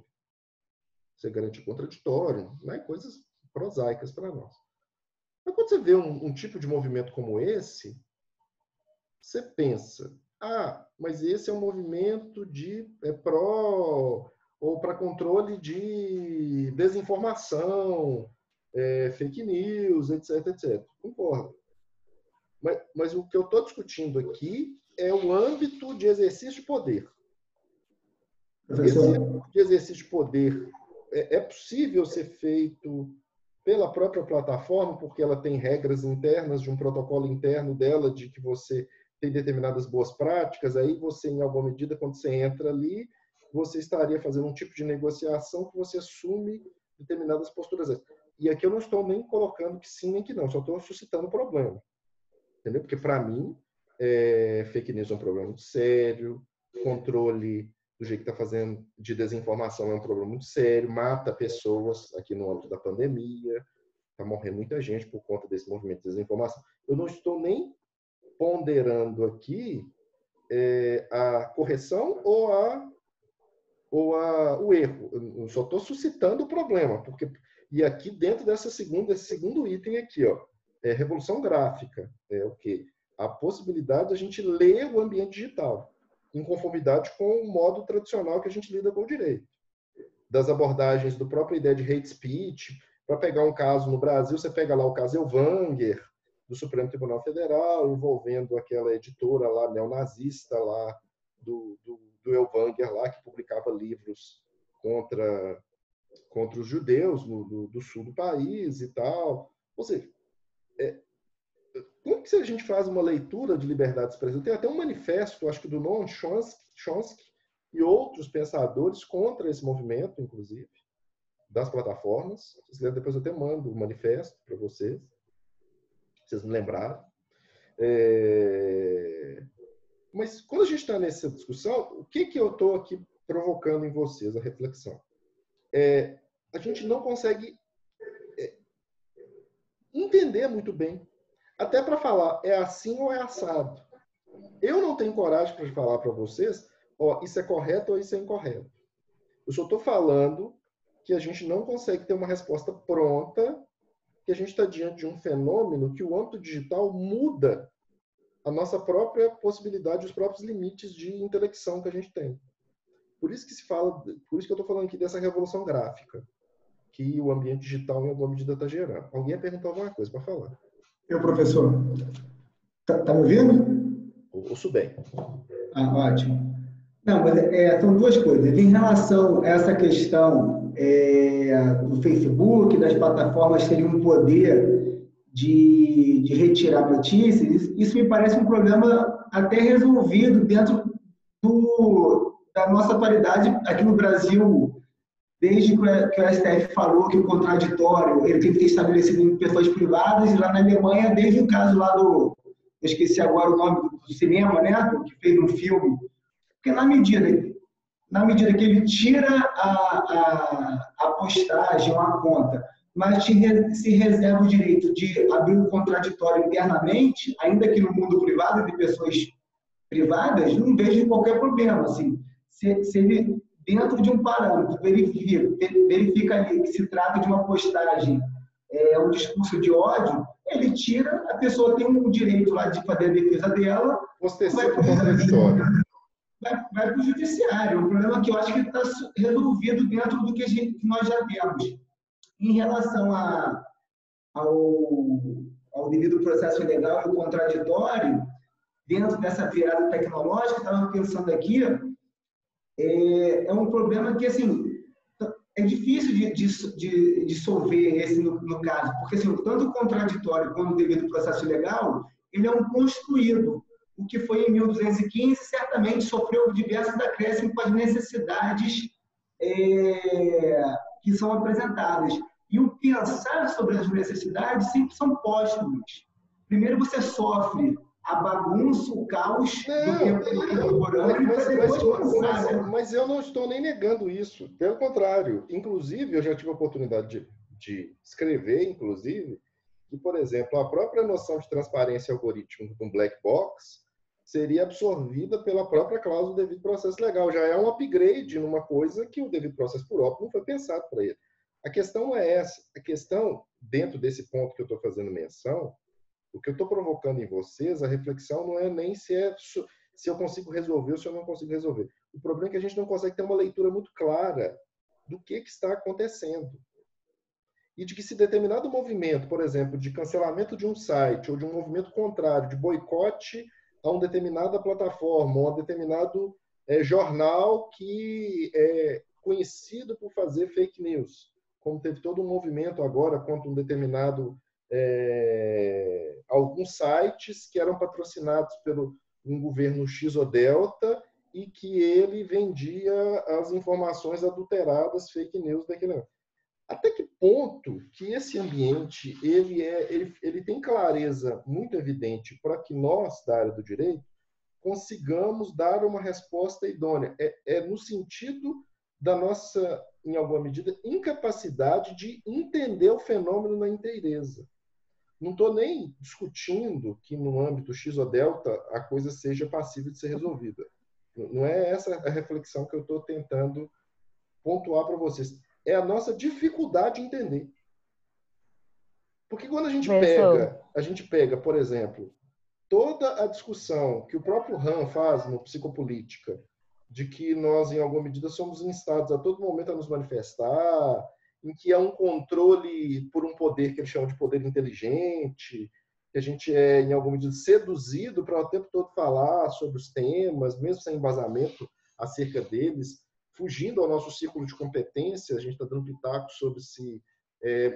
Você garante contraditório, né? Coisas prosaicas para nós. Mas quando você vê um tipo de movimento como esse, você pensa, mas esse é um movimento de pró ou para controle de desinformação, fake news, etc, etc. Concordo. Mas o que eu estou discutindo aqui é o âmbito de exercício de poder. Esse âmbito de exercício de poder é possível ser feito pela própria plataforma, porque ela tem regras internas, de um protocolo interno dela, de que você tem determinadas boas práticas, aí você, em alguma medida, quando você entra ali, você estaria fazendo um tipo de negociação que você assume determinadas posturas. E aqui eu não estou nem colocando que sim nem que não, só estou suscitando o problema. Entendeu? Porque, para mim, fake news é um problema muito sério, controle do jeito que está fazendo de desinformação é um problema muito sério, mata pessoas aqui no âmbito da pandemia, está morrendo muita gente por conta desse movimento de desinformação. Eu não estou nem ponderando aqui a correção ou o erro. Eu só estou suscitando o problema. E aqui dentro desse segundo item aqui, revolução gráfica, o quê? A possibilidade de a gente ler o ambiente digital, em conformidade com o modo tradicional que a gente lida com o direito. Das abordagens do próprio ideia de hate speech, para pegar um caso no Brasil, você pega lá o caso Elvanger, do Supremo Tribunal Federal, envolvendo aquela editora lá, neonazista lá, do Elvanger lá, que publicava livros contra os judeus do sul do país e tal. Ou seja, como que a gente faz uma leitura de liberdade de expressão? Tem até um manifesto, acho que do Noam Chomsky e outros pensadores contra esse movimento, inclusive, das plataformas. Se vocês depois eu até mando o manifesto para vocês, se vocês me lembrarem. Mas quando a gente está nessa discussão, o que eu estou aqui provocando em vocês, a reflexão? A gente não consegue entender muito bem. Até para falar, é assim ou é assado. Eu não tenho coragem para falar para vocês, isso é correto ou isso é incorreto. Eu só estou falando que a gente não consegue ter uma resposta pronta, que a gente está diante de um fenômeno que o âmbito digital muda a nossa própria possibilidade, os próprios limites de intelecção que a gente tem. Por isso que eu estou falando aqui dessa revolução gráfica, que o ambiente digital, em alguma medida, está gerando. Alguém ia perguntar alguma coisa para falar? Professor. Tá me ouvindo? Ouço bem. Ótimo. Não, mas são duas coisas. Em relação a essa questão do Facebook, das plataformas terem um poder de retirar notícias, isso me parece um problema até resolvido dentro da nossa atualidade aqui no Brasil, desde que o STF falou que o contraditório ele tem que ser estabelecido em pessoas privadas, e lá na Alemanha, desde o caso lá eu esqueci agora o nome do cinema, né, que fez um filme, porque na medida que ele tira a postagem, a conta, mas se reserva o direito de abrir o contraditório internamente, ainda que no mundo privado, de pessoas privadas, não vejo qualquer problema. Assim, se ele, dentro de um parâmetro, verifica ali que se trata de uma postagem, um discurso de ódio, ele tira, a pessoa tem um direito lá de fazer a defesa dela, vai para o judiciário. Um problema que eu acho que está resolvido dentro do que nós já temos. Em relação ao devido processo legal e o contraditório, dentro dessa virada tecnológica, estava pensando aqui, é um problema que, assim, é difícil de dissolver esse no caso, porque, assim, tanto o contraditório como o devido processo legal, ele é um construído. O que foi em 1215 certamente sofreu diversos acréscimos com as necessidades que são apresentadas. E o pensar sobre as necessidades sempre são póstumos. Primeiro você sofre a bagunça, o caos do tempo contemporâneo, para depois pensar. Mas eu não estou nem negando isso. Pelo contrário. Inclusive, eu já tive a oportunidade de escrever, inclusive, que, por exemplo, a própria noção de transparência algorítmica de um black box seria absorvida pela própria cláusula do devido processo legal. Já é um upgrade numa coisa que o devido processo por óbito não foi pensado para ele. A questão não é essa. A questão, dentro desse ponto que eu estou fazendo menção, o que eu estou provocando em vocês, a reflexão não é nem se eu consigo resolver ou se eu não consigo resolver. O problema é que a gente não consegue ter uma leitura muito clara do que está acontecendo. E de que se determinado movimento, por exemplo, de cancelamento de um site ou de um movimento contrário, de boicote a uma determinada plataforma, ou a um determinado jornal que é conhecido por fazer fake news, como teve todo um movimento agora contra um determinado alguns sites que eram patrocinados pelo um governo X ou Delta e que ele vendia as informações adulteradas, fake news daquele. Até que ponto que esse ambiente ele tem clareza muito evidente para que nós, da área do direito, consigamos dar uma resposta idônea? É no sentido da nossa, em alguma medida, incapacidade de entender o fenômeno na inteireza. Não estou nem discutindo que no âmbito X ou Delta a coisa seja passível de ser resolvida. Não é essa a reflexão que eu estou tentando pontuar para vocês. É a nossa dificuldade de entender. Porque quando a gente pega, por exemplo, toda a discussão que o próprio Han faz no Psicopolítica, de que nós, em alguma medida, somos instados a todo momento a nos manifestar, em que há um controle por um poder que ele chama de poder inteligente, que a gente é, em alguma medida, seduzido para o tempo todo falar sobre os temas, mesmo sem embasamento acerca deles, fugindo ao nosso círculo de competência. A gente está dando pitaco sobre se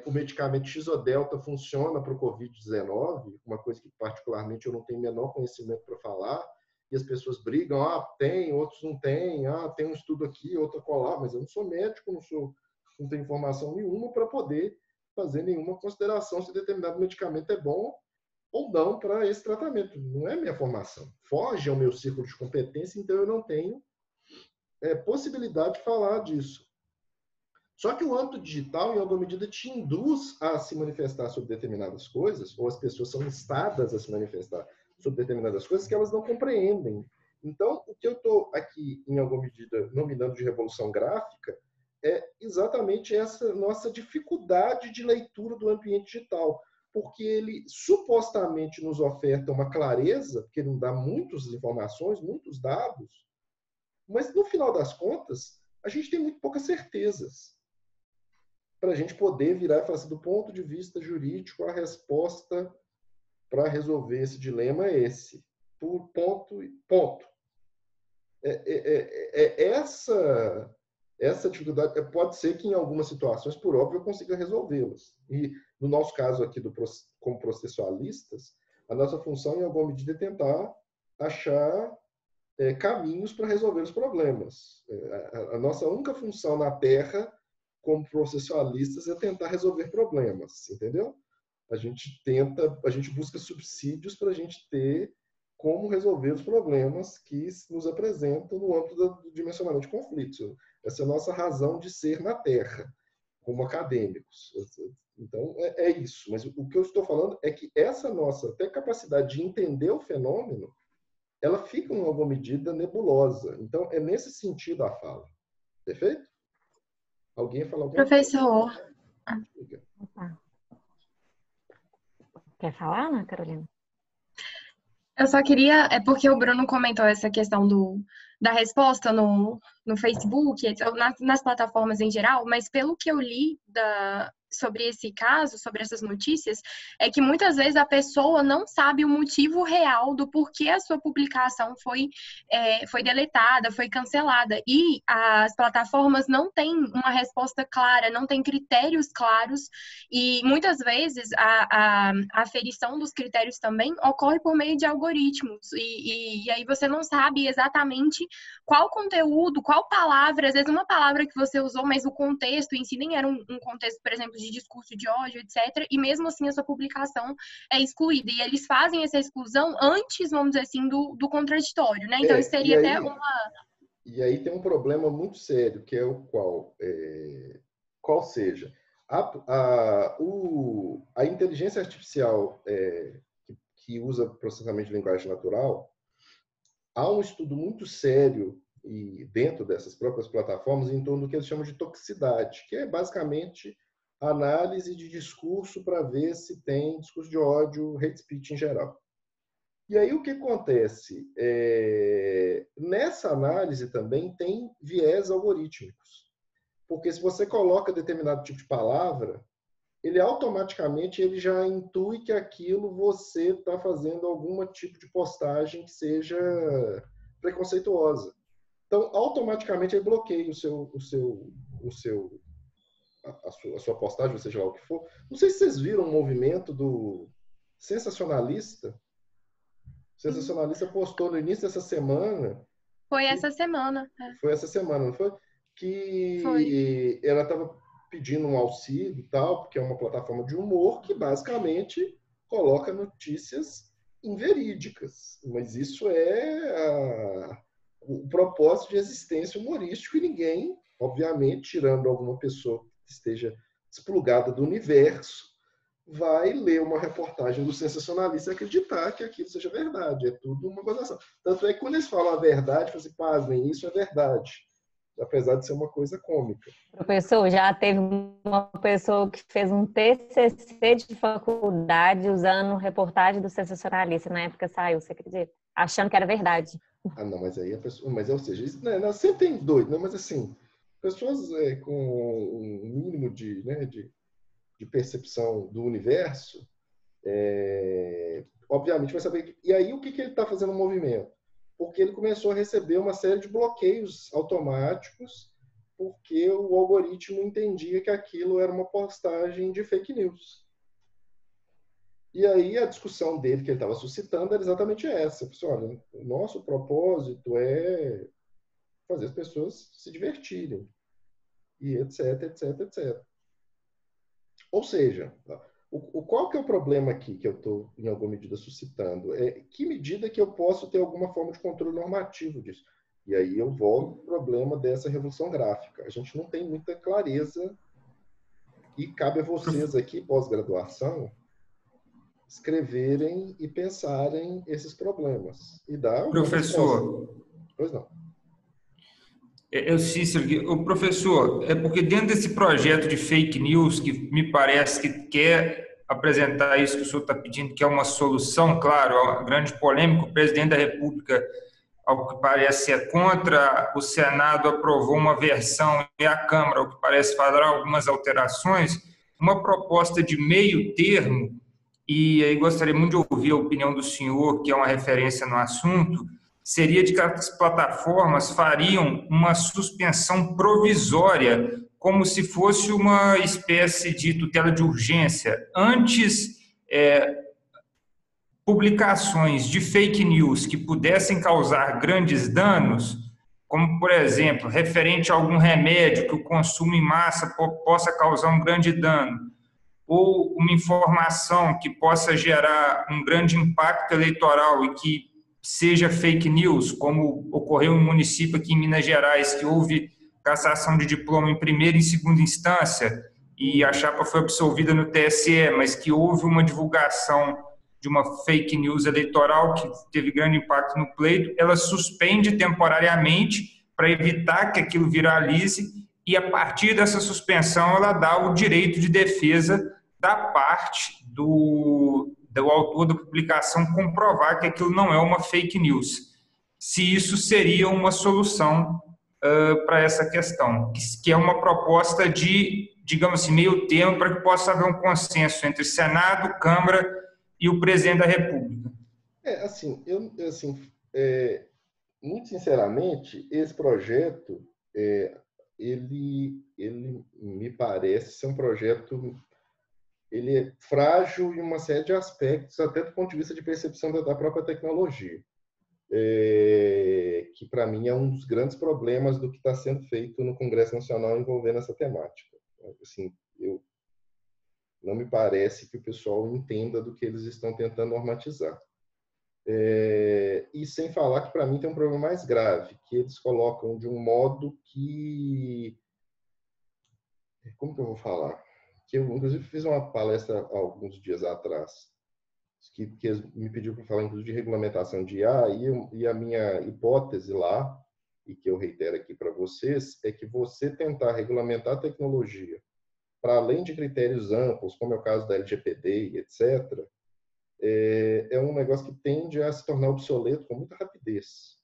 o medicamento X ou Delta funciona para o Covid-19, uma coisa que particularmente eu não tenho o menor conhecimento para falar, e as pessoas brigam, tem, outros não tem, tem um estudo aqui, outro colar, mas eu não sou médico, não tenho informação nenhuma para poder fazer nenhuma consideração se determinado medicamento é bom ou não para esse tratamento. Não é minha formação. Foge ao meu círculo de competência, então eu não tenho possibilidade de falar disso. Só que o âmbito digital, em alguma medida, te induz a se manifestar sobre determinadas coisas, ou as pessoas são instadas a se manifestar sobre determinadas coisas que elas não compreendem. Então, o que eu estou aqui, em alguma medida, nominando de revolução gráfica, é exatamente essa nossa dificuldade de leitura do ambiente digital, porque ele supostamente nos oferta uma clareza, porque ele nos dá muitas informações, muitos dados, mas, no final das contas, a gente tem muito poucas certezas para a gente poder virar e falar assim, do ponto de vista jurídico, a resposta para resolver esse dilema é esse. Por ponto. Essa dificuldade pode ser que, em algumas situações, por óbvio, eu consiga resolvê-las. E, no nosso caso aqui, como processualistas, a nossa função, em alguma medida, é tentar achar caminhos para resolver os problemas. A nossa única função na Terra, como processualistas, é tentar resolver problemas, entendeu? A gente busca subsídios para a gente ter como resolver os problemas que nos apresentam no âmbito do dimensionamento de conflitos. Essa é a nossa razão de ser na Terra, como acadêmicos. Então, é isso. Mas o que eu estou falando é que essa nossa até capacidade de entender o fenômeno, ela fica, em alguma medida, nebulosa. Então, é nesse sentido a fala. Perfeito? Alguém ia falar alguma coisa? Professor. Quer falar, Ana Carolina? Eu só queria, porque o Bruno comentou essa questão da resposta no Facebook, nas plataformas em geral, mas pelo que eu li sobre esse caso, sobre essas notícias, é que muitas vezes a pessoa não sabe o motivo real do porquê a sua publicação foi deletada, foi cancelada. E as plataformas não têm uma resposta clara, não têm critérios claros, e muitas vezes a aferição dos critérios também ocorre por meio de algoritmos. E aí você não sabe exatamente qual conteúdo, qual palavra, às vezes uma palavra que você usou, mas o contexto em si nem era um contexto, por exemplo, de discurso de ódio, etc. E mesmo assim a sua publicação é excluída. E eles fazem essa exclusão antes, vamos dizer assim, do contraditório, né? Então isso seria até uma... E aí tem um problema muito sério, que é o qual seja, a inteligência artificial que usa processamento de linguagem natural, há um estudo muito sério e dentro dessas próprias plataformas em torno do que eles chamam de toxicidade, que é basicamente análise de discurso para ver se tem discurso de ódio, hate speech em geral. E aí o que acontece? Nessa análise também tem viés algorítmicos. Porque se você coloca determinado tipo de palavra, ele automaticamente ele já intui que aquilo você está fazendo algum tipo de postagem que seja preconceituosa. Então, automaticamente ele bloqueia a sua postagem, seja lá o que for. Não sei se vocês viram o movimento do sensacionalista. O sensacionalista postou no início dessa semana. Foi essa semana. Foi essa semana, não foi? Foi. Ela estava pedindo um auxílio e tal, porque é uma plataforma de humor que basicamente coloca notícias inverídicas. Mas isso é o propósito de existência humorístico e ninguém, obviamente, tirando alguma pessoa que esteja desplugada do universo, vai ler uma reportagem do sensacionalista e acreditar que aquilo seja verdade. É tudo uma gozação. Tanto é que quando eles falam a verdade, você assim, pasmem, isso é verdade. Apesar de ser uma coisa cômica. Professor, já teve uma pessoa que fez um TCC de faculdade usando reportagem do sensacionalista. Na época saiu, você acredita? Achando que era verdade. Ah, não, mas aí a pessoa... Mas, ou seja, isso, né, sempre tem doido, né? Mas assim, pessoas com um mínimo de percepção do universo, obviamente vai saber... E aí o que ele está fazendo no movimento? Porque ele começou a receber uma série de bloqueios automáticos porque o algoritmo entendia que aquilo era uma postagem de fake news. E aí a discussão dele que ele estava suscitando era exatamente essa. Pessoal, olha, o nosso propósito é fazer as pessoas se divertirem. E etc, etc, etc. Ou seja, qual que é o problema aqui que eu estou, em alguma medida, suscitando? Que medida que eu posso ter alguma forma de controle normativo disso? E aí eu volto ao problema dessa revolução gráfica. A gente não tem muita clareza e cabe a vocês aqui, pós-graduação, escreverem e pensarem esses problemas. E dar uma Professor, pois não. Eu, Cícero, o professor, é porque dentro desse projeto de fake news, que me parece que quer apresentar isso que o senhor está pedindo, que é uma solução, claro, é uma grande polêmica, o presidente da República, ao que parece, é contra, o Senado aprovou uma versão e a Câmara, ao que parece, fará algumas alterações, uma proposta de meio termo, e aí gostaria muito de ouvir a opinião do senhor, que é uma referência no assunto, seria de que as plataformas fariam uma suspensão provisória, como se fosse uma espécie de tutela de urgência. Antes, publicações de fake news que pudessem causar grandes danos, como, por exemplo, referente a algum remédio que o consumo em massa possa causar um grande dano, ou uma informação que possa gerar um grande impacto eleitoral e que seja fake news, como ocorreu em um município aqui em Minas Gerais, que houve cassação de diploma em primeira e segunda instância e a chapa foi absolvida no TSE, mas que houve uma divulgação de uma fake news eleitoral que teve grande impacto no pleito, ela suspende temporariamente para evitar que aquilo viralize e, a partir dessa suspensão, ela dá o direito de defesa da parte do autor da publicação comprovar que aquilo não é uma fake news. Se isso seria uma solução para essa questão, que é uma proposta de, digamos assim, meio termo para que possa haver um consenso entre Senado, Câmara e o Presidente da República. Muito sinceramente, esse projeto, ele me parece ser um projeto, ele é frágil em uma série de aspectos, até do ponto de vista de percepção da própria tecnologia, que para mim é um dos grandes problemas do que está sendo feito no Congresso Nacional envolvendo essa temática. Assim, não me parece que o pessoal entenda do que eles estão tentando normatizar. E sem falar que, para mim, tem um problema mais grave, que eles colocam de um modo que... Como que eu vou falar? Que eu, inclusive, fiz uma palestra há alguns dias atrás que me pediu para falar, inclusive, de regulamentação de IA, e a minha hipótese lá, e que eu reitero aqui para vocês, é que você tentar regulamentar a tecnologia para além de critérios amplos, como é o caso da LGPD e etc., é um negócio que tende a se tornar obsoleto com muita rapidez,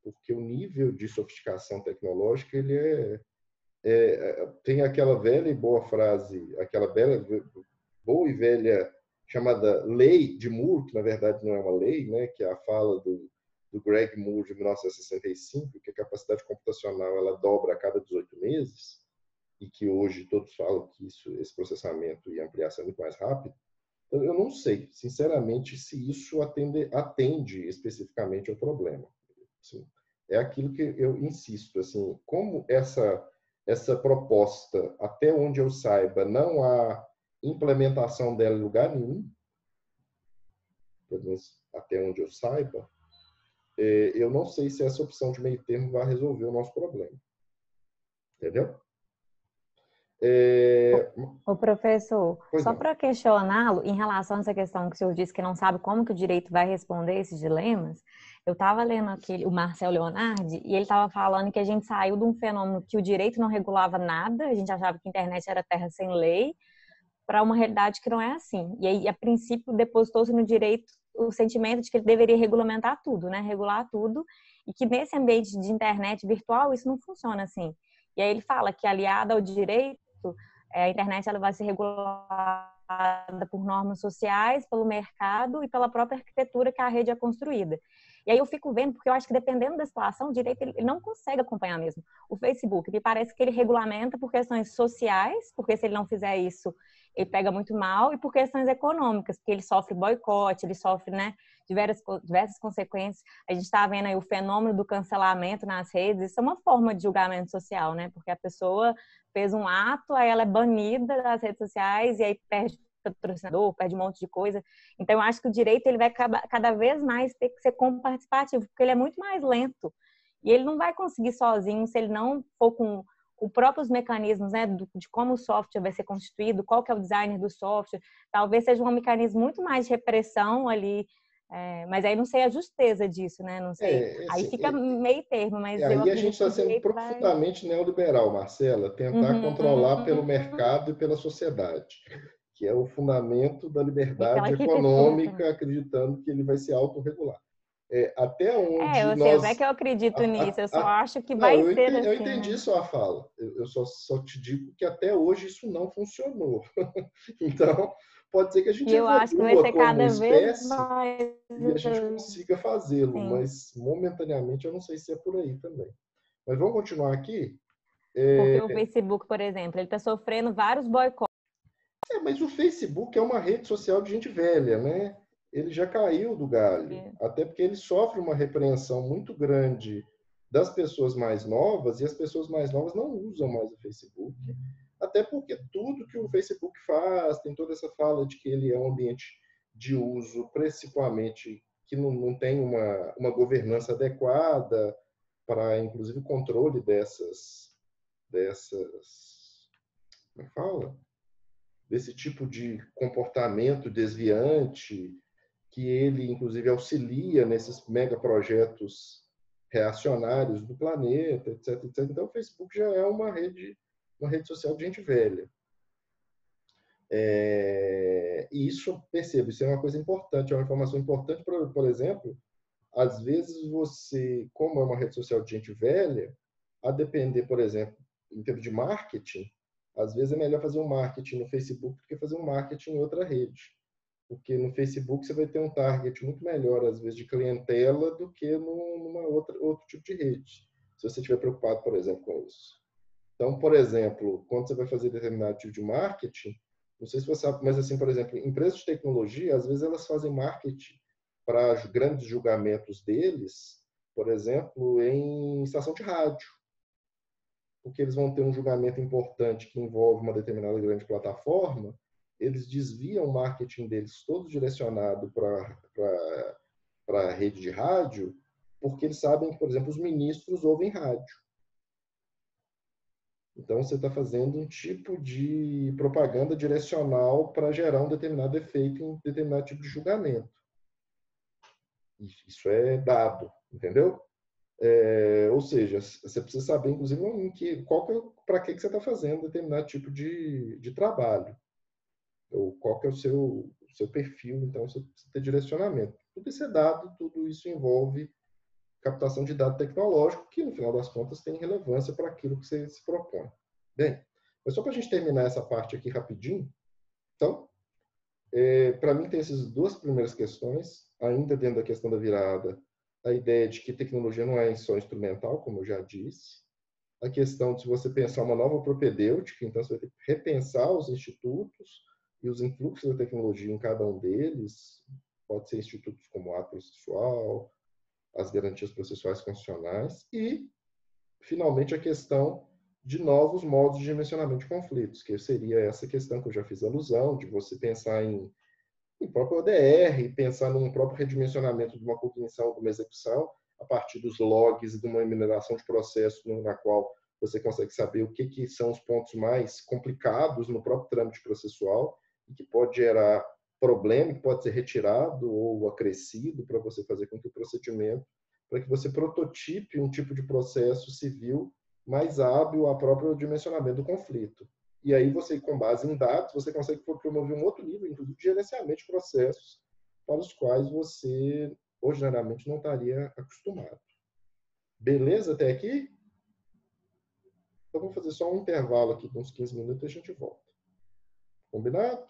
porque o nível de sofisticação tecnológica ele tem aquela velha e boa frase, aquela boa e velha chamada Lei de Moore, que na verdade não é uma lei, né, que é a fala do Greg Moore de 1965, que a capacidade computacional ela dobra a cada 18 meses, e que hoje todos falam que esse processamento e ampliação é muito mais rápido. Então, eu não sei, sinceramente, se isso atende especificamente ao problema. Assim, é aquilo que eu insisto, assim, como essa proposta, até onde eu saiba, não há implementação dela em lugar nenhum, pelo menos até onde eu saiba, eu não sei se essa opção de meio termo vai resolver o nosso problema. Entendeu? O professor, Pois só não. para questioná-lo, em relação a essa questão que o senhor disse que não sabe como que o direito vai responder esses dilemas, eu estava lendo o Marcel Leonardi e ele estava falando que a gente saiu de um fenômeno que o direito não regulava nada, a gente achava que a internet era terra sem lei, para uma realidade que não é assim. E aí, a princípio, depositou-se no direito o sentimento de que ele deveria regulamentar tudo, né? Regular tudo, e que nesse ambiente de internet virtual isso não funciona assim. E aí ele fala que, aliada ao direito, a internet ela vai ser regulada por normas sociais, pelo mercado e pela própria arquitetura que a rede é construída. E aí eu fico vendo, porque eu acho que dependendo da situação, o direito ele não consegue acompanhar mesmo. O Facebook, me parece que ele regulamenta por questões sociais, porque se ele não fizer isso, ele pega muito mal, e por questões econômicas, porque ele sofre boicote, ele sofre, né, diversas consequências. A gente está vendo aí o fenômeno do cancelamento nas redes, isso é uma forma de julgamento social, né, porque a pessoa fez um ato, aí ela é banida das redes sociais, e aí perde patrocinador, perde um monte de coisa. Então, eu acho que o direito ele vai cada vez mais ter que ser comparticipativo, porque ele é muito mais lento. E ele não vai conseguir sozinho se ele não for com os próprios mecanismos, né, de como o software vai ser constituído, qual que é o design do software. Talvez seja um mecanismo muito mais de repressão ali, mas aí não sei a justeza disso, né? Não sei. Aí Assim, fica meio termo, mas eu aí a gente acredito que está o sendo direito vai... profundamente neoliberal, Marcela, tentar controlar pelo Uhum. mercado e pela sociedade, que é o fundamento da E pela liberdade arquitetura também. econômica, acreditando que ele vai se autorregular. Até onde Assim, não é nós... que eu acredito nisso, eu só acho que Não, vai ser eu assim, entendi né? sua fala. Eu só te digo que até hoje isso não funcionou. Então, pode ser que a E gente eu acho que vai evolua ser como cada vez espécie mais e a gente consiga fazê-lo, assim. mas momentaneamente eu não sei se é por aí também. Mas vamos continuar aqui? Porque o Facebook, por exemplo, ele está sofrendo vários boicotes. Mas o Facebook é uma rede social de gente velha, né? Ele já caiu do galho, até porque ele sofre uma repreensão muito grande das pessoas mais novas, e as pessoas mais novas não usam mais o Facebook, até porque tudo que o Facebook faz, tem toda essa fala de que ele é um ambiente de uso, principalmente, que não tem uma governança adequada para, inclusive, o controle como é que fala? Desse tipo de comportamento desviante, que ele, inclusive, auxilia nesses megaprojetos reacionários do planeta, etc, etc. Então, o Facebook já é uma rede social de gente velha. E isso, percebo, isso é uma coisa importante, é uma informação importante, por exemplo, às vezes você, como é uma rede social de gente velha, a depender, por exemplo, em termos de marketing, às vezes é melhor fazer um marketing no Facebook do que fazer um marketing em outra rede. Porque no Facebook você vai ter um target muito melhor, às vezes, de clientela do que numa outro tipo de rede. Se você estiver preocupado, por exemplo, com isso. Então, por exemplo, quando você vai fazer determinado tipo de marketing, não sei se você sabe, mas assim, por exemplo, empresas de tecnologia, às vezes elas fazem marketing para grandes julgamentos deles, por exemplo, em estação de rádio. Porque eles vão ter um julgamento importante que envolve uma determinada grande plataforma, eles desviam o marketing deles todo direcionado para a rede de rádio, porque eles sabem que, por exemplo, os ministros ouvem rádio. Então, você está fazendo um tipo de propaganda direcional para gerar um determinado efeito em determinado tipo de julgamento. Isso é dado, entendeu? Ou seja, você precisa saber, inclusive, para que você está fazendo determinado tipo de trabalho. Ou qual que é o seu perfil, então você precisa ter direcionamento. Tudo isso é dado, tudo isso envolve captação de dado tecnológico, que no final das contas tem relevância para aquilo que você se propõe. Bem, mas só para a gente terminar essa parte aqui rapidinho, então, para mim tem essas duas primeiras questões, ainda dentro da questão da virada, a ideia de que tecnologia não é só instrumental, como eu já disse, a questão de você pensar uma nova propedêutica, então você vai ter que repensar os institutos e os influxos da tecnologia em cada um deles, pode ser institutos como o ato processual, as garantias processuais constitucionais e, finalmente, a questão de novos modos de dimensionamento de conflitos, que seria essa questão que eu já fiz alusão, de você pensar em próprio ODR, pensar num próprio redimensionamento de uma cognição, de uma execução, a partir dos logs e de uma mineração de processo na qual você consegue saber o que são os pontos mais complicados no próprio trâmite processual e que pode gerar problema, que pode ser retirado ou acrescido para você fazer com que o procedimento, para que você prototipe um tipo de processo civil mais hábil ao próprio dimensionamento do conflito. E aí você, com base em dados, você consegue promover um outro nível, inclusive de gerenciamento de processos para os quais você ordinariamente não estaria acostumado. Beleza até aqui? Então, vou fazer só um intervalo aqui de uns 15 minutos e a gente volta. Combinado?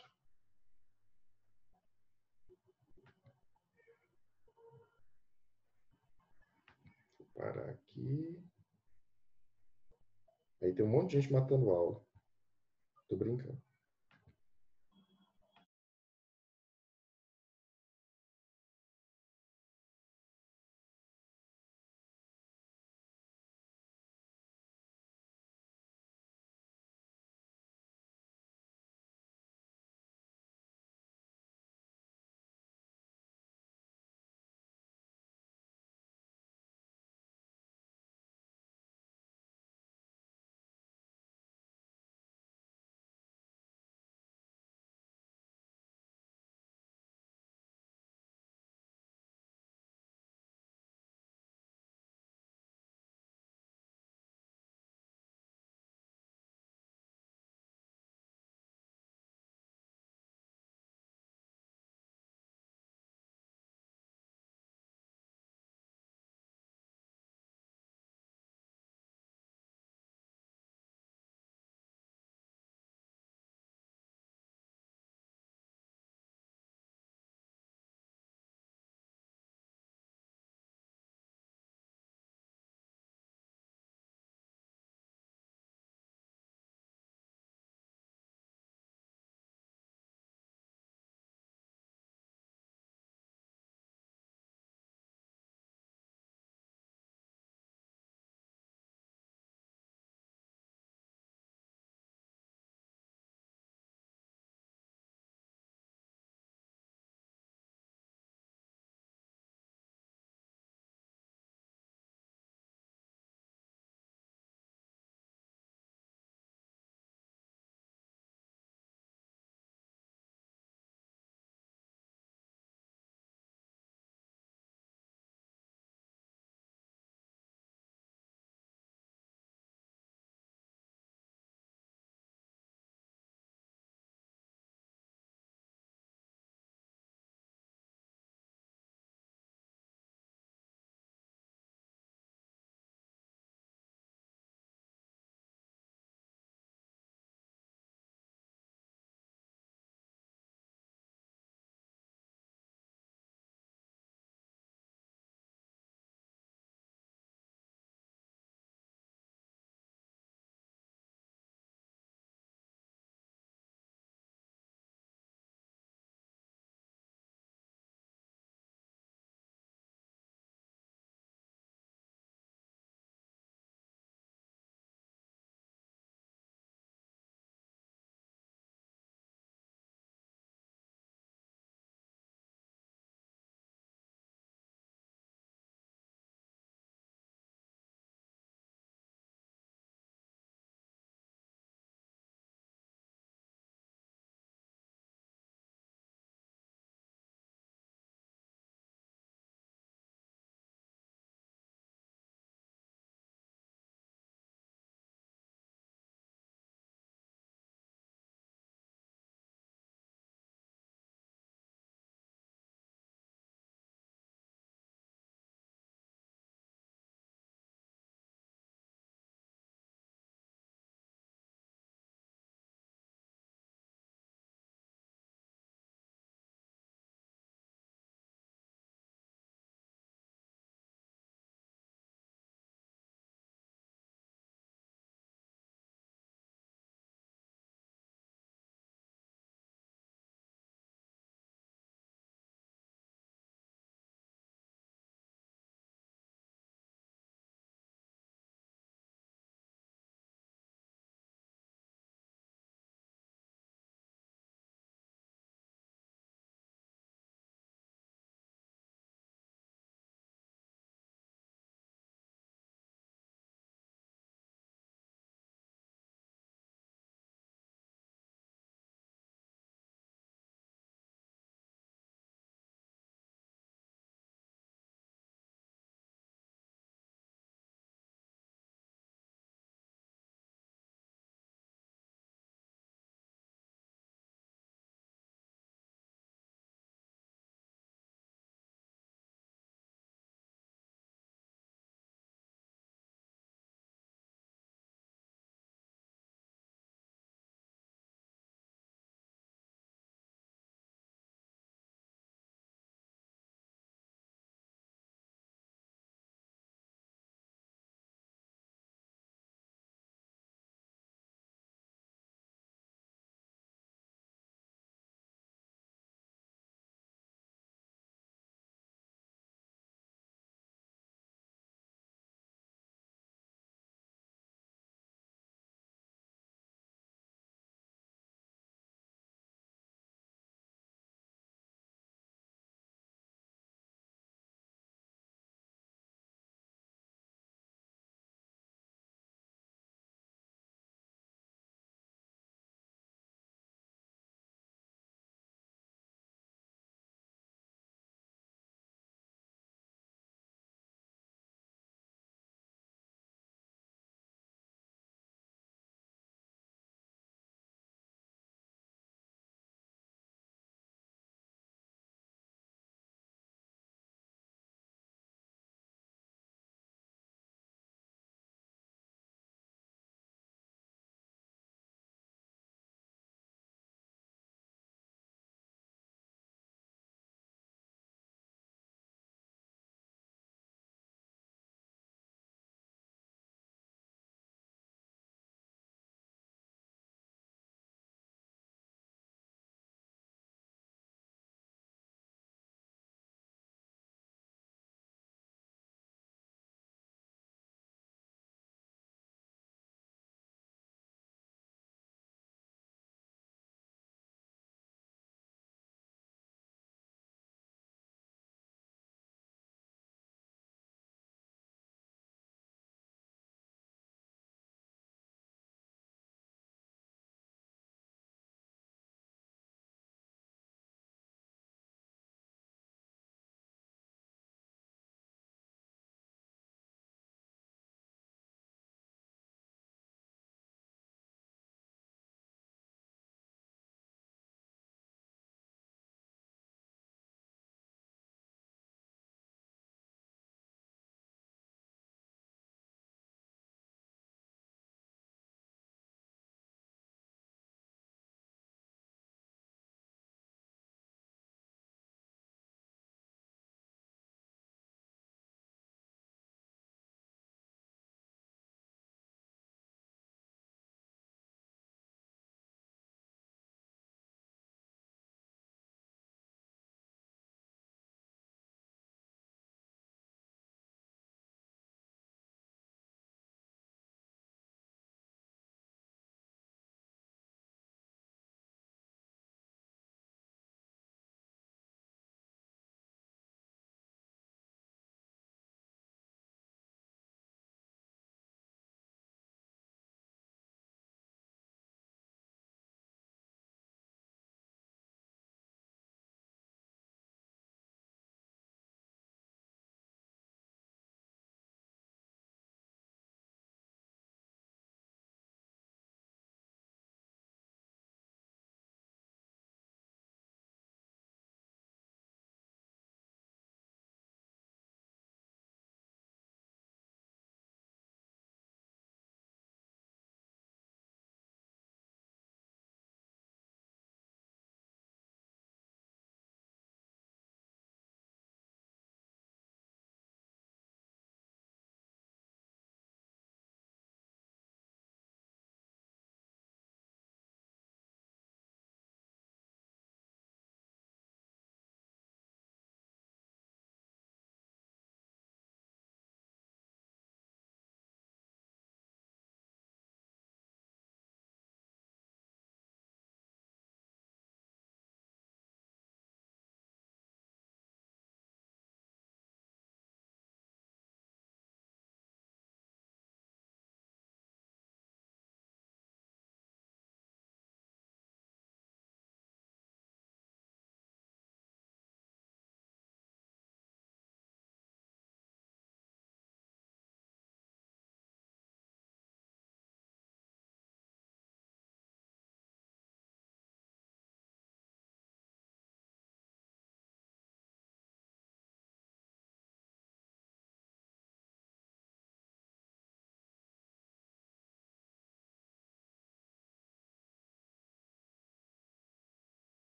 Vou parar aqui. Aí tem um monte de gente matando aula. Tô brincando.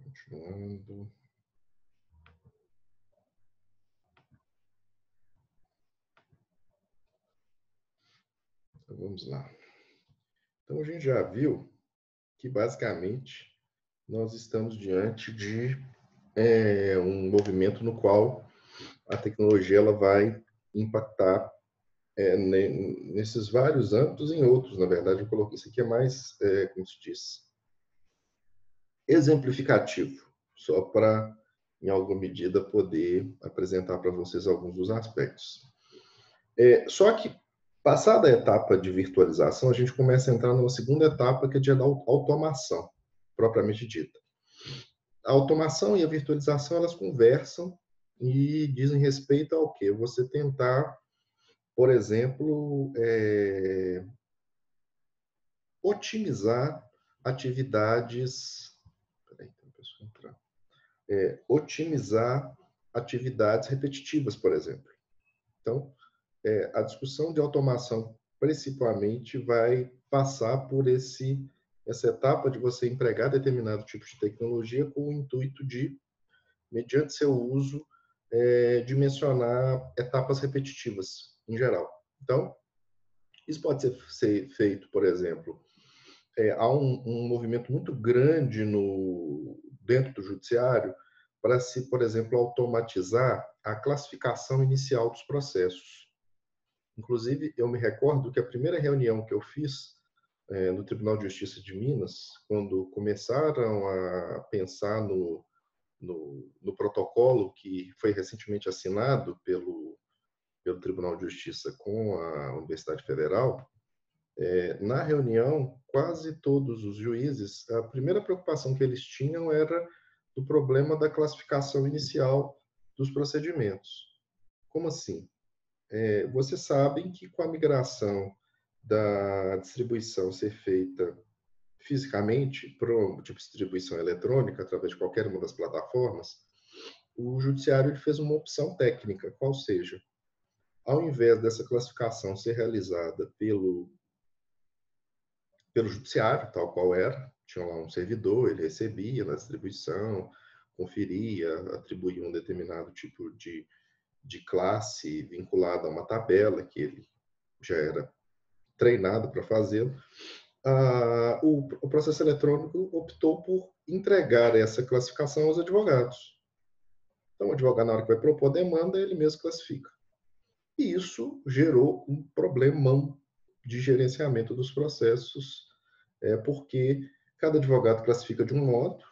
Continuando. Então, vamos lá. Então, a gente já viu que, basicamente, nós estamos diante de um movimento no qual a tecnologia ela vai impactar nesses vários âmbitos e em outros. Na verdade, eu coloquei isso aqui mais, como se diz, exemplificativo, só para, em alguma medida, poder apresentar para vocês alguns dos aspectos. Só que, passada a etapa de virtualização, a gente começa a entrar numa segunda etapa, que é de automação, propriamente dita. A automação e a virtualização, elas conversam e dizem respeito ao quê? Você tentar, por exemplo, otimizar atividades... Peraí, tem uma pessoa entrando. Otimizar atividades repetitivas, por exemplo. Então, a discussão de automação, principalmente, vai passar por essa etapa de você empregar determinado tipo de tecnologia com o intuito de, mediante seu uso, dimensionar etapas repetitivas, em geral. Então, isso pode ser feito, por exemplo, há um movimento muito grande dentro do judiciário para se, por exemplo, automatizar a classificação inicial dos processos. Inclusive, eu me recordo que a primeira reunião que eu fiz no Tribunal de Justiça de Minas, quando começaram a pensar no protocolo que foi recentemente assinado pelo Tribunal de Justiça com a Universidade Federal, na reunião, quase todos os juízes, a primeira preocupação que eles tinham era do problema da classificação inicial dos procedimentos. Como assim? Vocês sabem que com a migração da distribuição ser feita fisicamente para um tipo de distribuição eletrônica, através de qualquer uma das plataformas, o judiciário ele fez uma opção técnica, qual seja, ao invés dessa classificação ser realizada pelo judiciário, tal qual era, tinha lá um servidor, ele recebia na distribuição, conferia, atribuía um determinado tipo de classe vinculada a uma tabela que ele já era treinado para fazê-lo. O processo eletrônico optou por entregar essa classificação aos advogados. Então, o advogado, na hora que vai propor a demanda, ele mesmo classifica. E isso gerou um problemão de gerenciamento dos processos, porque cada advogado classifica de um modo,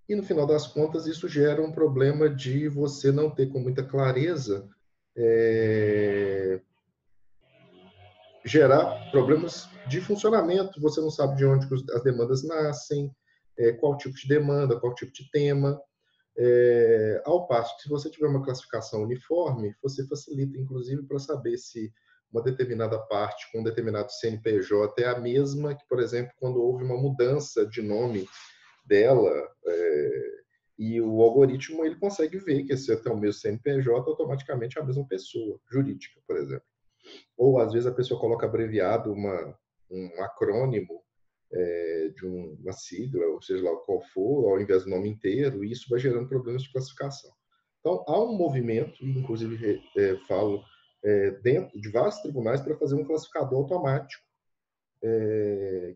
e no final das contas isso gera um problema de você não ter com muita clareza gerar problemas de funcionamento, você não sabe de onde as demandas nascem, qual tipo de demanda, qual tipo de tema, ao passo que se você tiver uma classificação uniforme, você facilita inclusive para saber se uma determinada parte com um determinado CNPJ é a mesma que, por exemplo, quando houve uma mudança de nome dela, e o algoritmo ele consegue ver que se é o mesmo CNPJ, automaticamente é a mesma pessoa jurídica, por exemplo. Ou, às vezes, a pessoa coloca abreviado um acrônimo de uma sigla, ou seja lá qual for, ao invés do nome inteiro, e isso vai gerando problemas de classificação. Então, há um movimento, inclusive falo dentro de vários tribunais, para fazer um classificador automático,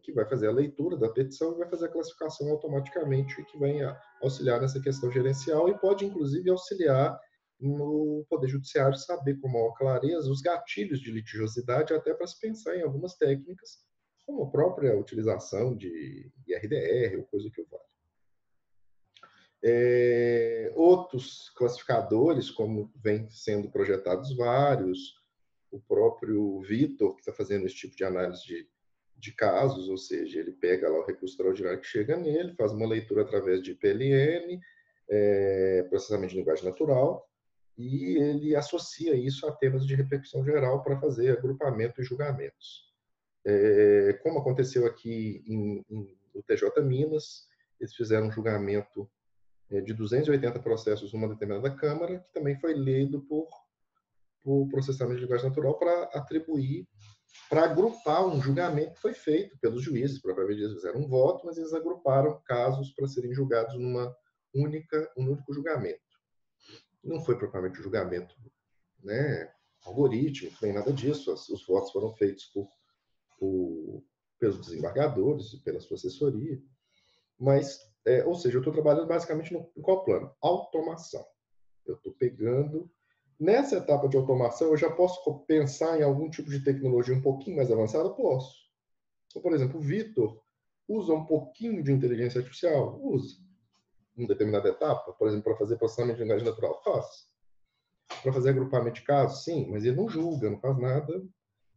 que vai fazer a leitura da petição e vai fazer a classificação automaticamente, que vai auxiliar nessa questão gerencial e pode, inclusive, auxiliar no Poder Judiciário saber com maior clareza os gatilhos de litigiosidade, até para se pensar em algumas técnicas, como a própria utilização de IRDR, ou coisa que o vale. Outros classificadores, como vem sendo projetados vários, o próprio Vitor, que está fazendo esse tipo de análise de casos, ou seja, ele pega lá o recurso extraordinário que chega nele, faz uma leitura através de PLN, processamento de linguagem natural, e ele associa isso a temas de repercussão geral para fazer agrupamento e julgamentos. Como aconteceu aqui no TJ Minas, eles fizeram um julgamento de 280 processos numa determinada Câmara, que também foi lido por processamento de linguagem natural para atribuir para agrupar um julgamento que foi feito pelos juízes, propriamente eles fizeram um voto, mas eles agruparam casos para serem julgados um único julgamento. Não foi propriamente um julgamento, né, algorítmico, nem nada disso. Os votos foram feitos pelos desembargadores e pela sua assessoria. Mas, ou seja, eu estou trabalhando basicamente em qual plano? Automação. Eu estou pegando... Nessa etapa de automação, eu já posso pensar em algum tipo de tecnologia um pouquinho mais avançada? Posso. Então, por exemplo, o Vitor usa um pouquinho de inteligência artificial? Usa. Em determinada etapa, por exemplo, para fazer processamento de linguagem natural? Faz. Para fazer agrupamento de casos? Sim, mas ele não julga, não faz nada.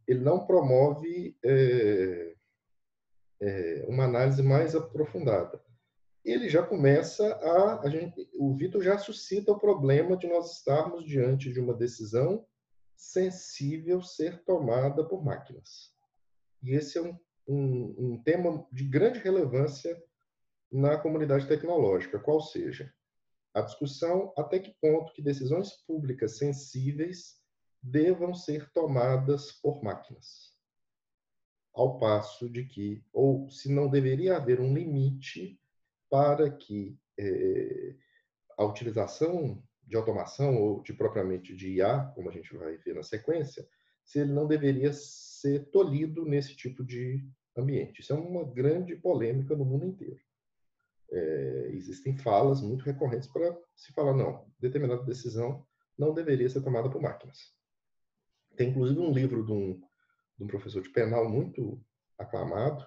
Ele não promove uma análise mais aprofundada. Ele já começa o Vitor já suscita o problema de nós estarmos diante de uma decisão sensível ser tomada por máquinas. E esse é um tema de grande relevância na comunidade tecnológica, qual seja a discussão até que ponto que decisões públicas sensíveis devam ser tomadas por máquinas. Ao passo de que, ou se não deveria haver um limite para que a utilização de automação ou propriamente de IA, como a gente vai ver na sequência, se ele não deveria ser tolhido nesse tipo de ambiente. Isso é uma grande polêmica no mundo inteiro. Existem falas muito recorrentes para se falar, não, determinada decisão não deveria ser tomada por máquinas. Tem, inclusive, um livro de um professor de penal muito aclamado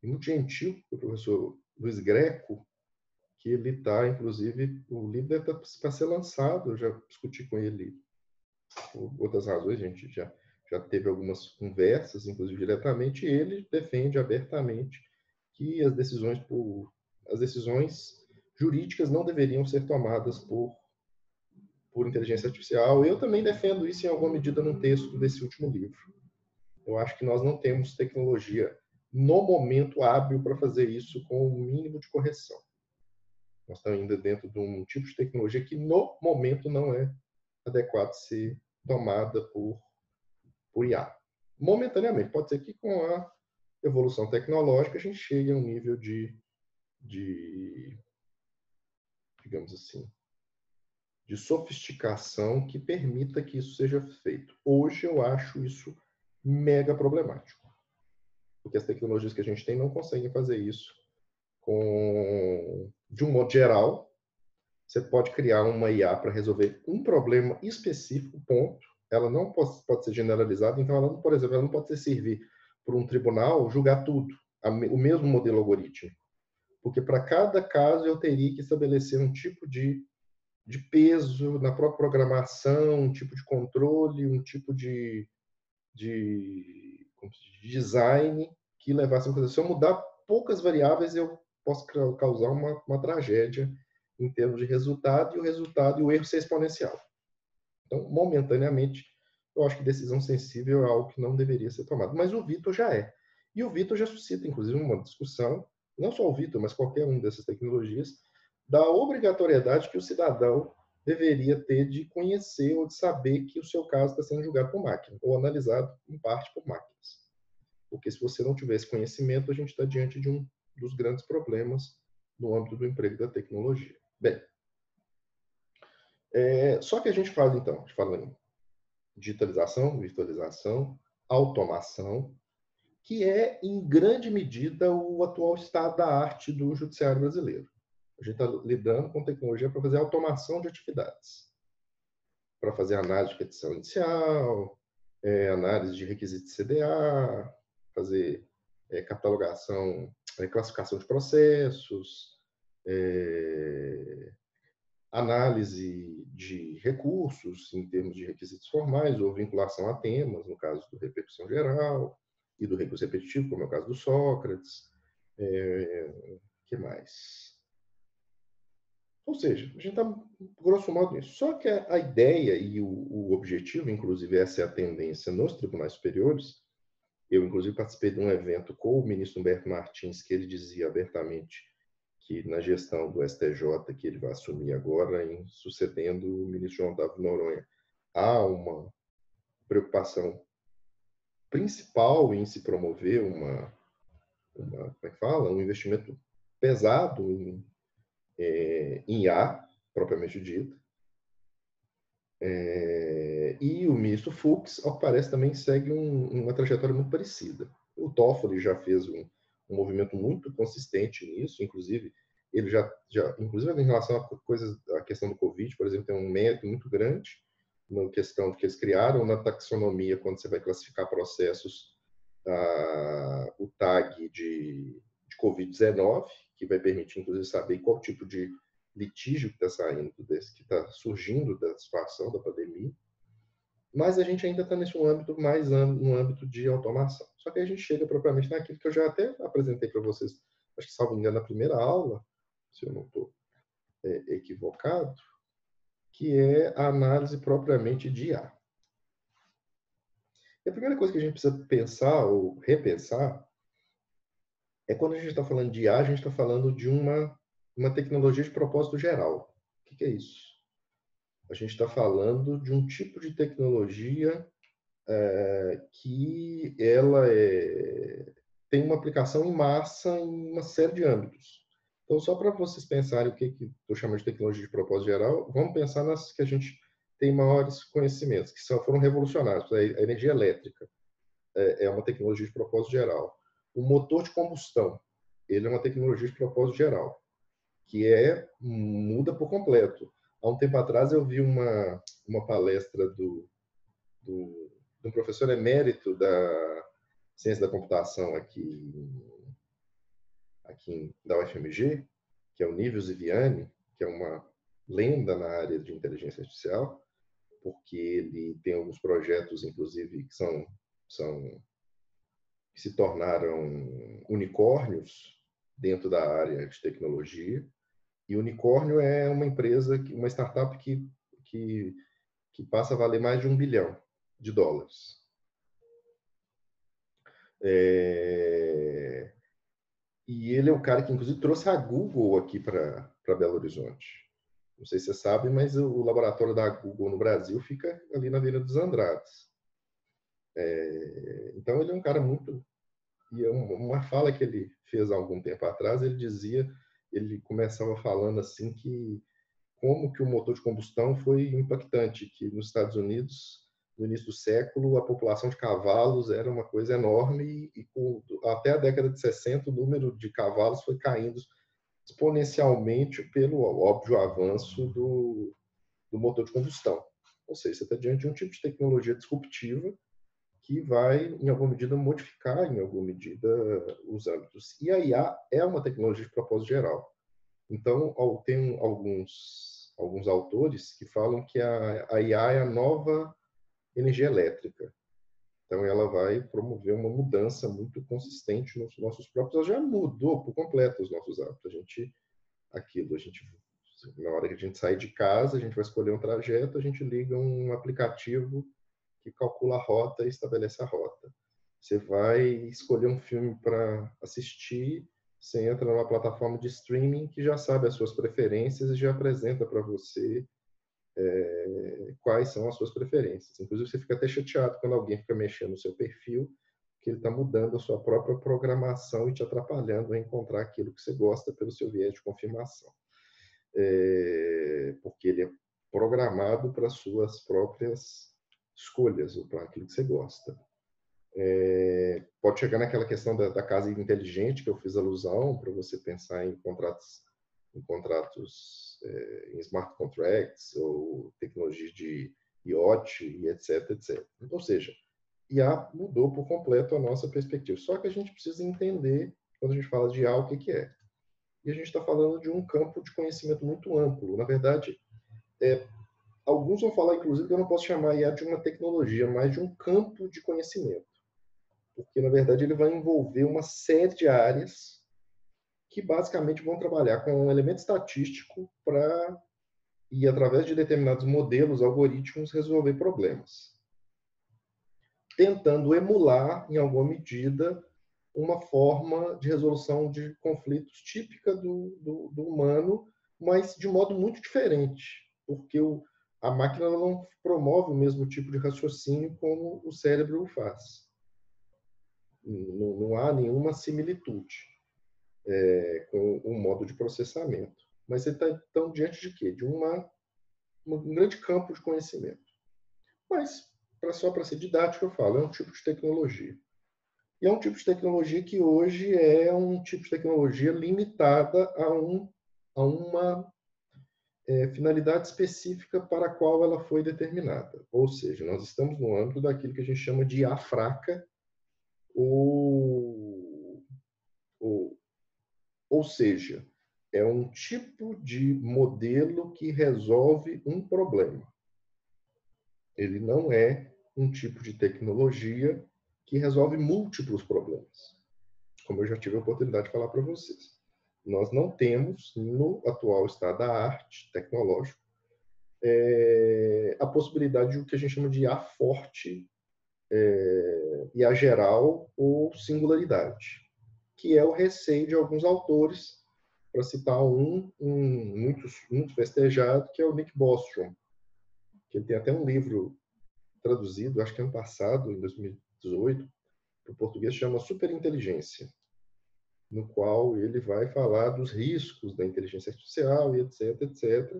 e muito gentil, o professor Luiz Greco, que ele está, inclusive, o livro deve estar para ser lançado, eu já discuti com ele por outras razões, a gente já teve algumas conversas, inclusive diretamente, e ele defende abertamente que as decisões jurídicas não deveriam ser tomadas por inteligência artificial. Eu também defendo isso em alguma medida no texto desse último livro. Eu acho que nós não temos tecnologia no momento hábil para fazer isso com o mínimo de correção. Nós estamos ainda dentro de um tipo de tecnologia que no momento não é adequado ser tomada por IA. Momentaneamente, pode ser que com a evolução tecnológica a gente chegue a um nível de digamos assim, de sofisticação que permita que isso seja feito. Hoje eu acho isso mega problemático, porque as tecnologias que a gente tem não conseguem fazer isso de um modo geral. Você pode criar uma IA para resolver um problema específico, ponto. Ela não pode ser generalizada, então ela não, por exemplo, ela não pode servir para um tribunal julgar tudo, o mesmo modelo algorítmico, porque para cada caso eu teria que estabelecer um tipo de peso na própria programação, um tipo de controle, um tipo de design que levasse a coisa. Se eu mudar poucas variáveis, eu posso causar uma tragédia em termos de resultado, e o erro ser exponencial. Então, momentaneamente, eu acho que decisão sensível é algo que não deveria ser tomado. Mas o Vitor já é. E o Vitor já suscita, inclusive, uma discussão, não só o Vitor, mas qualquer uma dessas tecnologias, da obrigatoriedade que o cidadão deveria ter de conhecer ou de saber que o seu caso está sendo julgado por máquina, ou analisado em parte por máquinas. Porque se você não tiver esse conhecimento, a gente está diante de um dos grandes problemas no âmbito do emprego da tecnologia. Bem, só que a gente fala em digitalização, virtualização, automação, que é, em grande medida, o atual estado da arte do judiciário brasileiro. A gente está lidando com tecnologia para fazer automação de atividades, para fazer análise de petição inicial, análise de requisitos de CDA, fazer catalogação, classificação de processos, análise de recursos em termos de requisitos formais ou vinculação a temas, no caso do repercussão geral e do recurso repetitivo, como é o caso do Sócrates. Que mais? Ou seja, a gente está, grosso modo, nisso. Só que a ideia e o objetivo, inclusive essa é a tendência nos tribunais superiores. Eu, inclusive, participei de um evento com o ministro Humberto Martins, que ele dizia abertamente que na gestão do STJ, que ele vai assumir agora, sucedendo o ministro João Otávio Noronha, há uma preocupação principal em se promover como é que fala? Um investimento pesado em IA, propriamente dito. E o ministro Fux, ao que parece, também segue uma trajetória muito parecida. O Toffoli já fez um movimento muito consistente nisso, inclusive ele inclusive em relação a questão do Covid, por exemplo, tem um mérito muito grande na questão que eles criaram na taxonomia, quando você vai classificar processos, o tag de Covid-19, que vai permitir, inclusive, saber qual tipo de litígio que está saindo que está surgindo da situação da pandemia. Mas a gente ainda está nesse âmbito mais no âmbito de automação. Só que a gente chega propriamente naquilo que eu já até apresentei para vocês, acho que, salvo engano, na primeira aula, se eu não estou equivocado, que é a análise propriamente de IA. E a primeira coisa que a gente precisa pensar ou repensar é quando a gente está falando de IA, a gente está falando de uma tecnologia de propósito geral. O que é isso? A gente está falando de um tipo de tecnologia que ela tem uma aplicação em massa em uma série de âmbitos. Então, só para vocês pensarem o que estou chamando de tecnologia de propósito geral, vamos pensar nas que a gente tem maiores conhecimentos, que foram revolucionários. A energia elétrica é uma tecnologia de propósito geral. O motor de combustão, ele é uma tecnologia de propósito geral, que muda por completo. Há um tempo atrás eu vi uma palestra do um professor emérito da ciência da computação da UFMG, que é o Nível Ziviani, que é uma lenda na área de inteligência artificial, porque ele tem alguns projetos, inclusive, que se tornaram unicórnios dentro da área de tecnologia. E unicórnio é uma empresa, uma startup que passa a valer mais de $1 bilhão. E ele é o cara que, inclusive, trouxe a Google aqui para Belo Horizonte. Não sei se você sabe, mas o laboratório da Google no Brasil fica ali na Avenida dos Andrades. Então, ele é um cara muito... E uma fala que ele fez há algum tempo atrás, ele começava falando assim que como que o motor de combustão foi impactante, que nos Estados Unidos, no início do século, a população de cavalos era uma coisa enorme e até a década de 60 o número de cavalos foi caindo exponencialmente pelo óbvio avanço do motor de combustão. Ou seja, você está diante de um tipo de tecnologia disruptiva que vai, em alguma medida, modificar, em alguma medida, os âmbitos. E a IA é uma tecnologia de propósito geral. Então, tem alguns autores que falam que a IA é a nova energia elétrica. Então, ela vai promover uma mudança muito consistente nos nossos próprios... Ela já mudou por completo os nossos hábitos. Na hora que a gente sai de casa, a gente vai escolher um trajeto, a gente liga um aplicativo que calcula a rota e estabelece a rota. Você vai escolher um filme para assistir, você entra numa plataforma de streaming que já sabe as suas preferências e já apresenta para você quais são as suas preferências. Inclusive, você fica até chateado quando alguém fica mexendo no seu perfil, que ele está mudando a sua própria programação e te atrapalhando a encontrar aquilo que você gosta pelo seu viés de confirmação. Porque ele é programado para suas próprias escolhas ou para aquilo que você gosta. Pode chegar naquela questão da casa inteligente que eu fiz alusão, para você pensar em contratos em smart contracts ou tecnologia de IoT e etc, etc. Ou seja, IA mudou por completo a nossa perspectiva. Só que a gente precisa entender, quando a gente fala de IA, o que é. E a gente está falando de um campo de conhecimento muito amplo. Na verdade, alguns vão falar, inclusive, que eu não posso chamar IA de uma tecnologia, mas de um campo de conhecimento. Porque, na verdade, ele vai envolver uma série de áreas que, basicamente, vão trabalhar com um elemento estatístico para, e através de determinados modelos, algoritmos, resolver problemas. Tentando emular, em alguma medida, uma forma de resolução de conflitos típica do humano, mas de modo muito diferente, porque a máquina não promove o mesmo tipo de raciocínio como o cérebro faz. Não há nenhuma similitude com o modo de processamento. Mas você está, então, diante de quê? De um grande campo de conhecimento. Mas, só para ser didático, eu falo, é um tipo de tecnologia. E é um tipo de tecnologia que hoje é um tipo de tecnologia limitada a uma finalidade específica para a qual ela foi determinada. Ou seja, nós estamos no âmbito daquilo que a gente chama de IA fraca, ou seja, é um tipo de modelo que resolve um problema. Ele não é um tipo de tecnologia que resolve múltiplos problemas, como eu já tive a oportunidade de falar para vocês. Nós não temos, no atual estado da arte tecnológico, a possibilidade de o que a gente chama de IA forte, IA geral ou singularidade, que é o receio de alguns autores, para citar muito festejado, que é o Nick Bostrom, que ele tem até um livro traduzido, acho que ano passado, em 2018, para o português, chama Superinteligência, no qual ele vai falar dos riscos da inteligência artificial e etc, etc.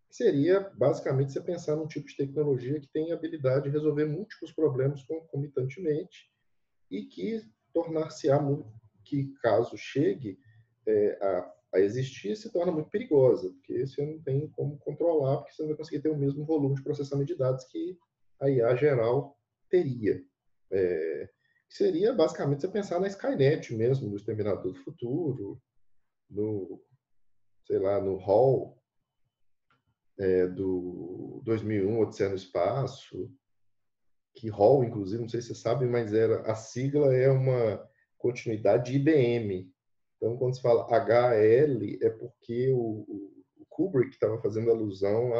Que seria, basicamente, você pensar num tipo de tecnologia que tem a habilidade de resolver múltiplos problemas concomitantemente e que tornar-se-á, que caso chegue a existir, se torna muito perigosa, porque você não tem como controlar, porque você não vai conseguir ter o mesmo volume de processamento de dados que a IA geral teria. Seria, basicamente, você pensar na Skynet mesmo, no Exterminador do Futuro, sei lá, no HAL, do 2001, Odisseia no Espaço, que HAL, inclusive, não sei se você sabe, mas a sigla é uma continuidade de IBM. Então, quando se fala HL, é porque o Kubrick estava fazendo alusão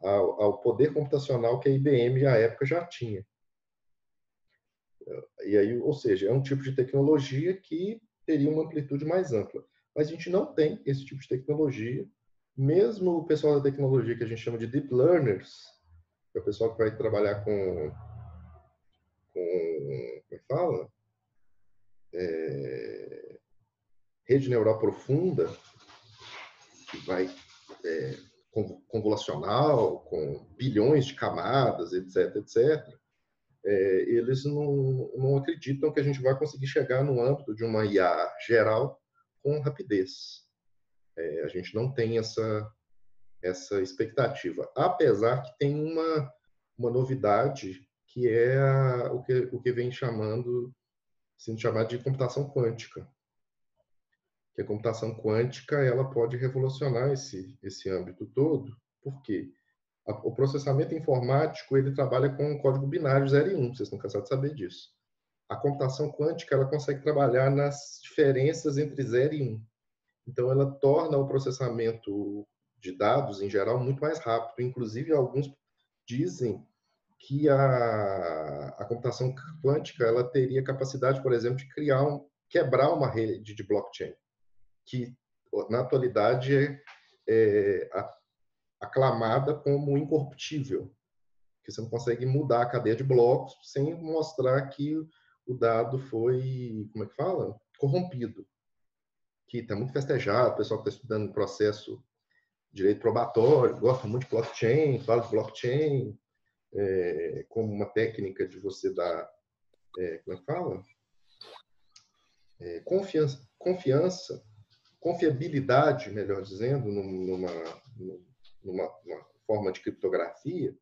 ao poder computacional que a IBM, à época, já tinha. E aí, ou seja, é um tipo de tecnologia que teria uma amplitude mais ampla. Mas a gente não tem esse tipo de tecnologia. Mesmo o pessoal da tecnologia que a gente chama de deep learners, que é o pessoal que vai trabalhar como é que fala? Rede neural profunda, que vai convolucional, com bilhões de camadas, etc, etc. Eles não acreditam que a gente vai conseguir chegar no âmbito de uma IA geral com rapidez. A gente não tem essa expectativa, apesar que tem uma novidade que é o que vem sendo chamado de computação quântica. Que a computação quântica ela pode revolucionar esse âmbito todo, porque o processamento informático ele trabalha com um código binário 0 e 1, vocês estão cansados de saber disso. A computação quântica ela consegue trabalhar nas diferenças entre 0 e 1. Então, ela torna o processamento de dados, em geral, muito mais rápido. Inclusive, alguns dizem que a computação quântica ela teria capacidade, por exemplo, de quebrar uma rede de blockchain, que, na atualidade, é aclamada como incorruptível, que você não consegue mudar a cadeia de blocos sem mostrar que o dado foi, como é que fala? Corrompido. Que está muito festejado, o pessoal que está estudando o processo de direito probatório, gosta muito de blockchain, fala de blockchain como uma técnica de você dar, como é que fala? Confiabilidade, melhor dizendo, numa forma de criptografia,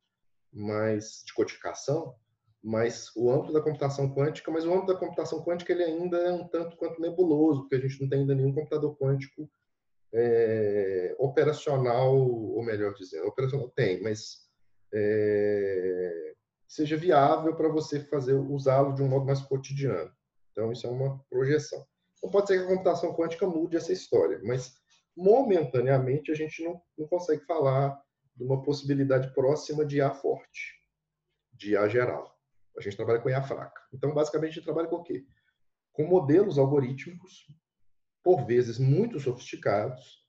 mas de codificação, mas o âmbito da computação quântica, ele ainda é um tanto quanto nebuloso, porque a gente não tem ainda nenhum computador quântico operacional, ou melhor dizendo, operacional tem, mas seja viável para você usá-lo de um modo mais cotidiano. Então, isso é uma projeção. Então, pode ser que a computação quântica mude essa história, mas momentaneamente a gente não consegue falar de uma possibilidade próxima de IA forte, de IA geral. A gente trabalha com IA fraca. Então, basicamente, a gente trabalha com o quê? Com modelos algorítmicos, por vezes muito sofisticados,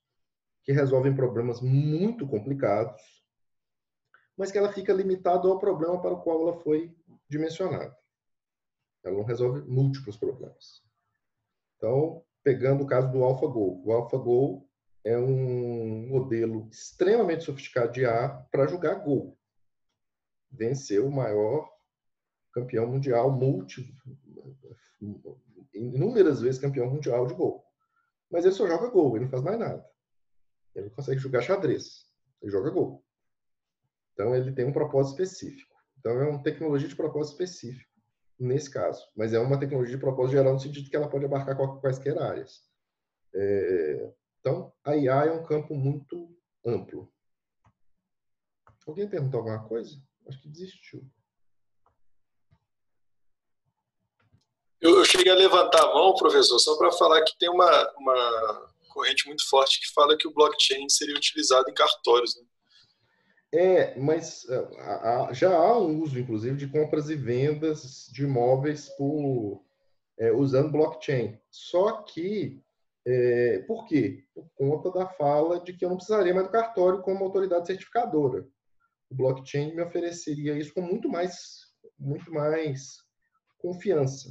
que resolvem problemas muito complicados, mas que ela fica limitada ao problema para o qual ela foi dimensionada. Ela não resolve múltiplos problemas. Então, pegando o caso do AlphaGo. O AlphaGo é um modelo extremamente sofisticado de IA para jogar Go. Venceu o maior campeão mundial, inúmeras vezes campeão mundial de Go. Mas ele só joga Go, ele não faz mais nada. Ele não consegue jogar xadrez, ele joga Go. Então, ele tem um propósito específico. Então, é uma tecnologia de propósito específico, nesse caso. Mas é uma tecnologia de propósito geral, no sentido que ela pode abarcar quaisquer áreas. Então, a IA é um campo muito amplo. Alguém perguntou alguma coisa? Acho que desistiu. Eu cheguei a levantar a mão, professor, só para falar que tem uma corrente muito forte que fala que o blockchain seria utilizado em cartórios, né? Mas já há um uso, inclusive, de compras e vendas de imóveis usando blockchain. Só que, por quê? Por conta da fala de que eu não precisaria mais do cartório como autoridade certificadora. O blockchain me ofereceria isso com muito mais confiança.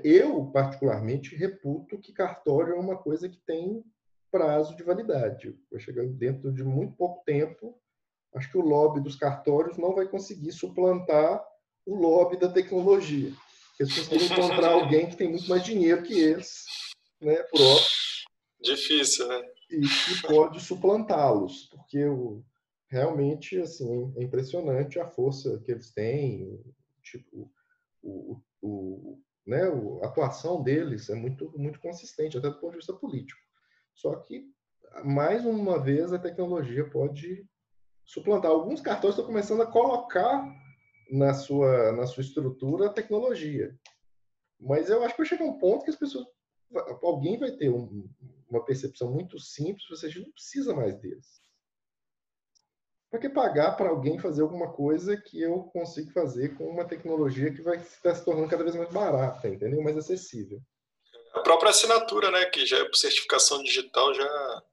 Eu, particularmente, reputo que cartório é uma coisa que tem prazo de validade. Vai chegar dentro de muito pouco tempo. Acho que o lobby dos cartórios não vai conseguir suplantar o lobby da tecnologia. Eles conseguem encontrar alguém que tem muito mais dinheiro que eles, né, por óbvio. Difícil, né? E que pode suplantá-los, porque realmente assim, é impressionante a força que eles têm, tipo, né, a atuação deles é muito, muito consistente, até do ponto de vista político. Só que, mais uma vez, a tecnologia pode suplantar. Alguns cartões estão começando a colocar na sua estrutura a tecnologia. Mas eu acho que vai chegar um ponto que as pessoas... Alguém vai ter uma percepção muito simples, ou seja, não precisa mais deles. Para que pagar para alguém fazer alguma coisa que eu consigo fazer com uma tecnologia que vai estar se tornando cada vez mais barata, entendeu? Mais acessível. A própria assinatura, né, que já é por certificação digital, já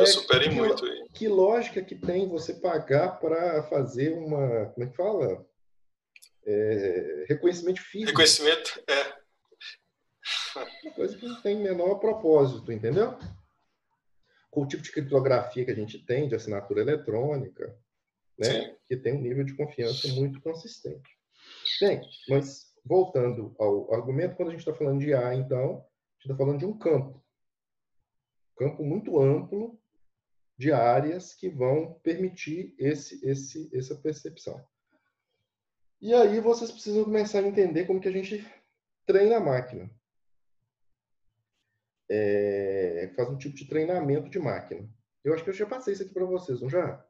supera muito. Que lógica que tem você pagar para fazer uma... Como é que fala? Reconhecimento físico. Reconhecimento, Uma coisa que não tem menor propósito, entendeu? Com o tipo de criptografia que a gente tem, de assinatura eletrônica, né? Que tem um nível de confiança muito consistente. Bem, mas voltando ao argumento, quando a gente está falando de IA, então, a gente está falando de um campo muito amplo de áreas que vão permitir essa percepção. E aí vocês precisam começar a entender como que a gente treina a máquina. Faz um tipo de treinamento de máquina. Eu acho que eu já passei isso aqui para vocês, não já?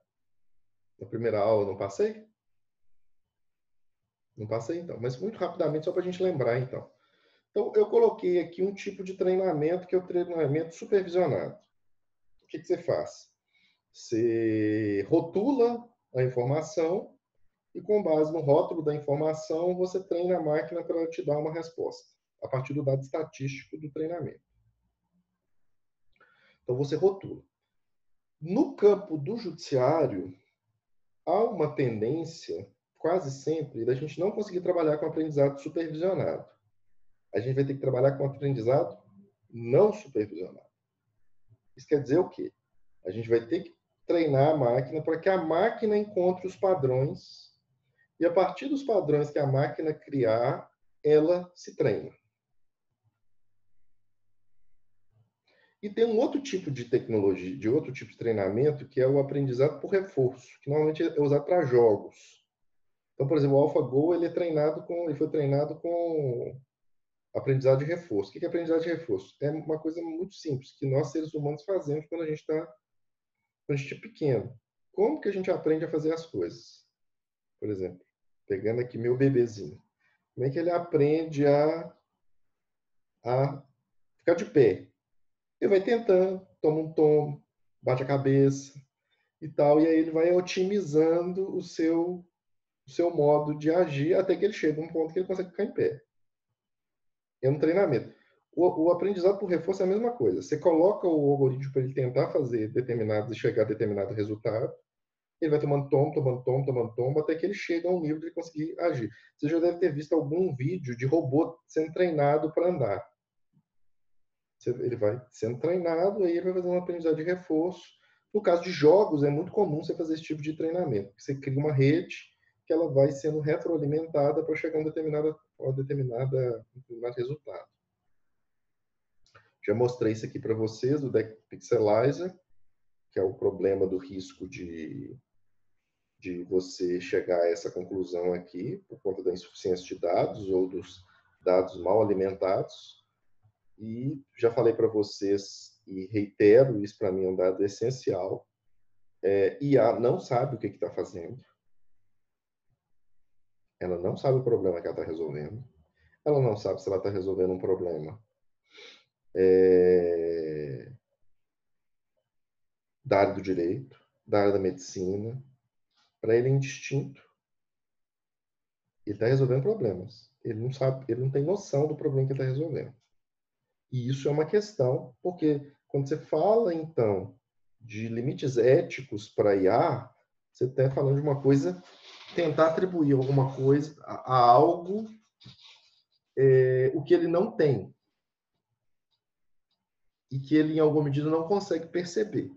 Na primeira aula, não passei? Não passei, então. Mas muito rapidamente, só para a gente lembrar, então. Então, eu coloquei aqui um tipo de treinamento que é o treinamento supervisionado. O que você faz? Você rotula a informação e, com base no rótulo da informação, você treina a máquina para ela te dar uma resposta, a partir do dado estatístico do treinamento. Então, você rotula. No campo do judiciário, há uma tendência, quase sempre, da gente não conseguir trabalhar com aprendizado supervisionado. A gente vai ter que trabalhar com aprendizado não supervisionado. Isso quer dizer o quê? A gente vai ter que treinar a máquina para que a máquina encontre os padrões e, a partir dos padrões que a máquina criar, ela se treina. E tem um outro tipo de tecnologia, de outro tipo de treinamento, que é o aprendizado por reforço, que normalmente é usado para jogos. Então, por exemplo, o AlphaGo ele foi treinado com aprendizado de reforço. O que é aprendizado de reforço? É uma coisa muito simples, que nós, seres humanos, fazemos quando a gente é pequeno. Como que a gente aprende a fazer as coisas? Por exemplo, pegando aqui meu bebezinho. Como é que ele aprende a ficar de pé? Ele vai tentando, toma um tombo, bate a cabeça e tal, e aí ele vai otimizando o seu modo de agir até que ele chega a um ponto que ele consegue ficar em pé. É um treinamento. O aprendizado por reforço é a mesma coisa. Você coloca o algoritmo para ele tentar fazer chegar a determinado resultado, ele vai tomando tombo, até que ele chega a um nível de conseguir agir. Você já deve ter visto algum vídeo de robô sendo treinado para andar. Ele vai sendo treinado, aí ele vai fazer uma aprendizagem de reforço. No caso de jogos, é muito comum você fazer esse tipo de treinamento. Você cria uma rede que ela vai sendo retroalimentada para chegar a um determinado resultado. Já mostrei isso aqui para vocês, do Deck Pixelizer, que é o problema do risco de você chegar a essa conclusão aqui, por conta da insuficiência de dados ou dos dados mal alimentados. E já falei para vocês, e reitero, isso para mim é um dado essencial, IA não sabe o que está fazendo. Ela não sabe o problema que ela está resolvendo. Ela não sabe se ela está resolvendo um problema da área do direito, da área da medicina. Para ele é indistinto. Ele está resolvendo problemas. Ele não sabe, ele não tem noção do problema que ele está resolvendo. E isso é uma questão, porque quando você fala, então, de limites éticos para IA, você está falando de uma coisa, tentar atribuir alguma coisa a algo, o que ele não tem. E que ele, em alguma medida, não consegue perceber.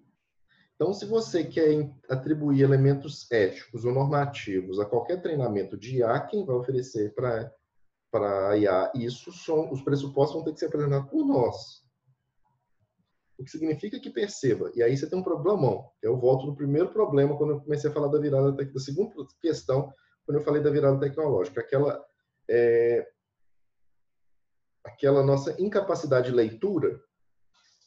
Então, se você quer atribuir elementos éticos ou normativos a qualquer treinamento de IA, quem vai oferecer para a IA isso são os pressupostos vão ter que ser apresentados por nós. O que significa que perceba. E aí você tem um problemão. Eu volto no primeiro problema, quando eu comecei a falar da virada tecnológica. Da segunda questão, quando eu falei da virada tecnológica. Aquela nossa incapacidade de leitura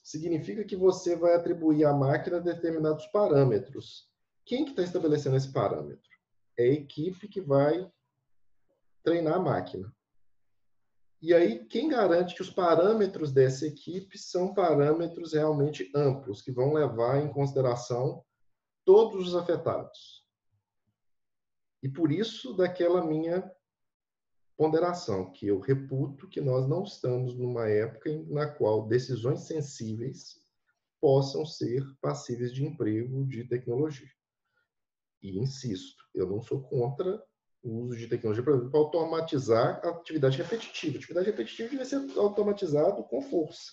significa que você vai atribuir à máquina determinados parâmetros. Quem que está estabelecendo esse parâmetro? É a equipe que vai treinar a máquina. E aí, quem garante que os parâmetros dessa equipe são parâmetros realmente amplos, que vão levar em consideração todos os afetados? E por isso, daquela minha ponderação, que eu reputo que nós não estamos numa época na qual decisões sensíveis possam ser passíveis de emprego de tecnologia. E insisto, eu não sou contra o uso de tecnologia, por exemplo, para automatizar a atividade repetitiva. A atividade repetitiva deve ser automatizada com força,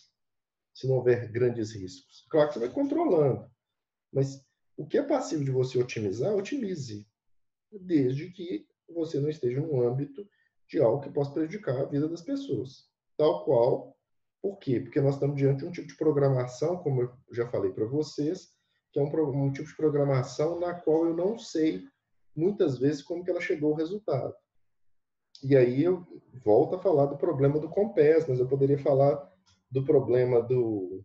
se não houver grandes riscos. Claro que você vai controlando, mas o que é passível de você otimizar, otimize, desde que você não esteja no âmbito de algo que possa prejudicar a vida das pessoas. Tal qual, por quê? Porque nós estamos diante de um tipo de programação, como eu já falei para vocês, que é um tipo de programação na qual eu não sei, muitas vezes, como que ela chegou ao resultado. E aí eu volto a falar do problema do Compass, mas eu poderia falar do problema do...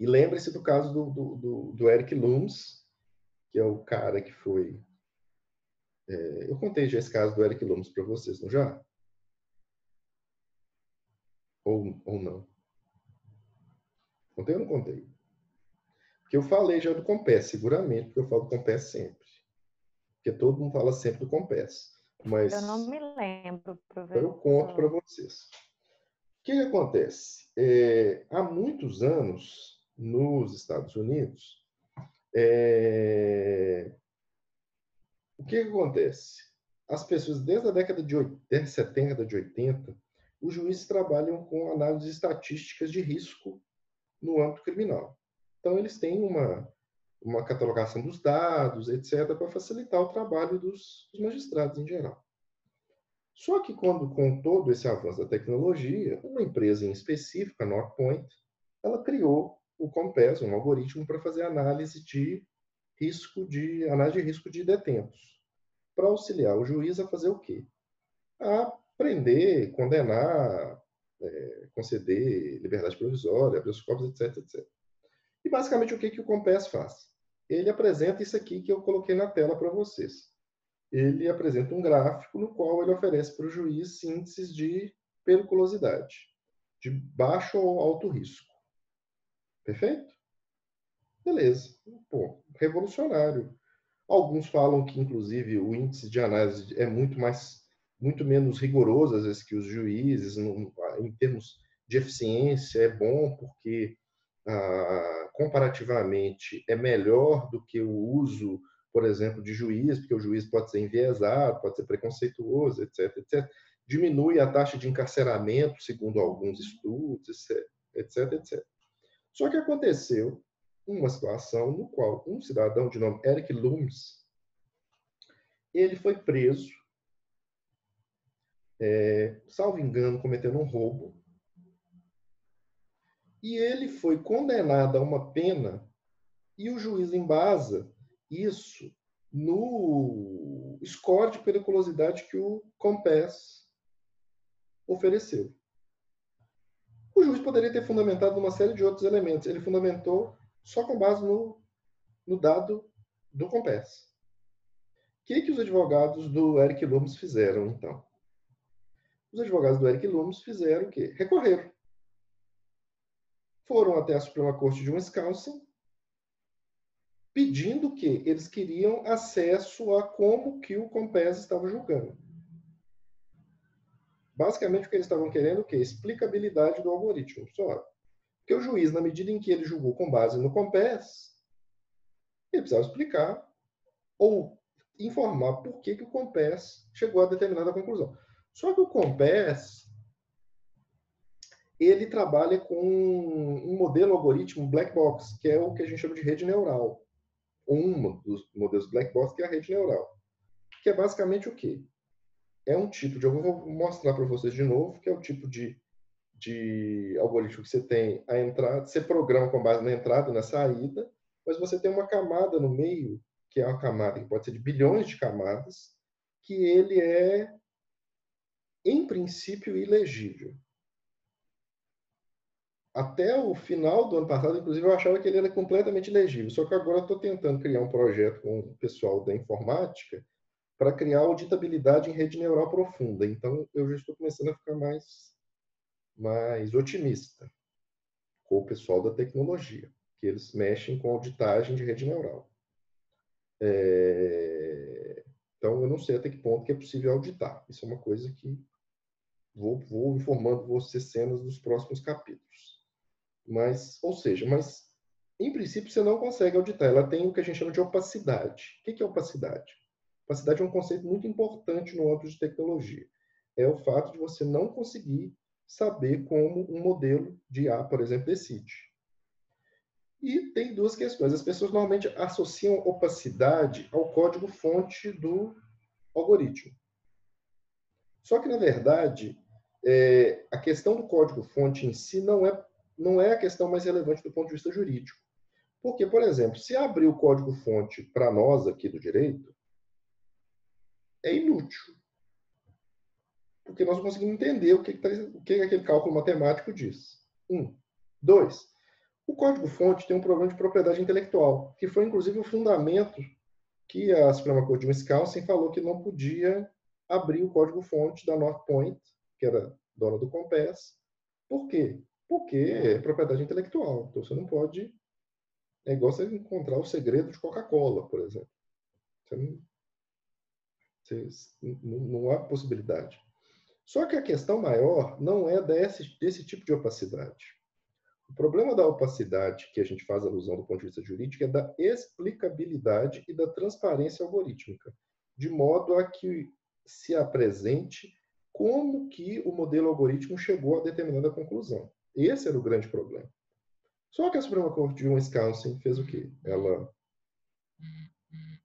E lembre-se do caso do Eric Loomis, que é o cara que foi... eu contei já esse caso do Eric Loomis para vocês, não já? Ou não? Contei ou não contei? Porque eu falei já do Compass, seguramente, porque eu falo do Compass sempre. Porque todo mundo fala sempre do Compass. Mas eu não me lembro, professor. Eu conto para vocês. O que acontece? Há muitos anos, nos Estados Unidos, o que acontece? As pessoas, desde a década de 70, de 80, os juízes trabalham com análises estatísticas de risco no âmbito criminal. Então, eles têm uma catalogação dos dados, etc., para facilitar o trabalho dos magistrados em geral. Só que com todo esse avanço da tecnologia, uma empresa em específico, a Northpoint, ela criou o Compass, um algoritmo para fazer análise de risco de detentos, para auxiliar o juiz a fazer o quê? A prender, condenar, conceder liberdade provisória, abrir os corpos, etc, etc. E basicamente o que o Compass faz? Ele apresenta isso aqui que eu coloquei na tela para vocês. Ele apresenta um gráfico no qual ele oferece para o juiz índices de periculosidade, de baixo ou alto risco. Perfeito? Beleza. Pô, revolucionário. Alguns falam que, inclusive, o índice de análise é muito menos rigoroso, às vezes, que os juízes, em termos de eficiência, é bom porque, comparativamente, é melhor do que o uso por exemplo, de juiz, porque o juiz pode ser enviesado, pode ser preconceituoso, etc, etc. Diminui a taxa de encarceramento, segundo alguns estudos, etc, etc. Só que aconteceu uma situação no qual um cidadão de nome Eric Loomis, ele foi preso, salvo engano, cometendo um roubo, e ele foi condenado a uma pena, e o juiz embasa isso no score de periculosidade que o COMPASS ofereceu. O juiz poderia ter fundamentado uma série de outros elementos. Ele fundamentou só com base no dado do COMPASS. O que os advogados do Eric Loomis fizeram, então? Os advogados do Eric Loomis fizeram o quê? Recorreram. Foram até a Suprema Corte de Wisconsin, pedindo que eles queriam acesso a como que o COMPASS estava julgando. Basicamente, o que eles estavam querendo o quê? Explicabilidade do algoritmo. Só. Porque o juiz, na medida em que ele julgou com base no COMPASS, ele precisava explicar ou informar por que o COMPASS chegou a determinada conclusão. Só que o COMPASS, ele trabalha com um modelo algoritmo black box, que é o que a gente chama de rede neural. Um dos modelos black box, que é a rede neural. Que é basicamente o quê? É um tipo de... Eu vou mostrar para vocês de novo, que é o tipo de algoritmo que você tem a entrada, você programa com base na entrada e na saída, mas você tem uma camada no meio, que é uma camada que pode ser de bilhões de camadas, que ele é, em princípio, ilegível. Até o final do ano passado, inclusive, eu achava que ele era completamente ilegível. Só que agora eu estou tentando criar um projeto com o pessoal da informática para criar auditabilidade em rede neural profunda. Então, eu já estou começando a ficar mais otimista com o pessoal da tecnologia, que eles mexem com auditagem de rede neural. Então, eu não sei até que ponto que é possível auditar. Isso é uma coisa que vou informando vocês cenas dos próximos capítulos. Mas em princípio você não consegue auditar. Ela tem o que a gente chama de opacidade. O que é opacidade? Opacidade é um conceito muito importante no âmbito de tecnologia. É o fato de você não conseguir saber como um modelo de IA, por exemplo, decide. E tem duas questões. As pessoas normalmente associam não ao código-fonte do algoritmo. Só que, na verdade, a questão do código-fonte em si não é a questão mais relevante do ponto de vista jurídico. Porque, por exemplo, se abrir o código-fonte para nós aqui do direito, é inútil. Porque nós não conseguimos entender o que aquele cálculo matemático diz. 2. O código-fonte tem um problema de propriedade intelectual, que foi, inclusive, o fundamento que a Suprema Corte de Wisconsin falou que não podia abrir o código-fonte da North Point, que era dona do COMPASS. Por quê? Porque é propriedade intelectual. Então, você não pode... É igual você encontrar o segredo de Coca-Cola, por exemplo. Não há possibilidade. Só que a questão maior não é desse tipo de opacidade. O problema da opacidade, que a gente faz alusão do ponto de vista jurídico, é da explicabilidade e da transparência algorítmica, de modo a que se apresente como que o modelo algorítmico chegou a determinada conclusão. Esse era o grande problema. Só que a Suprema Corte de Wisconsin fez o quê? Ela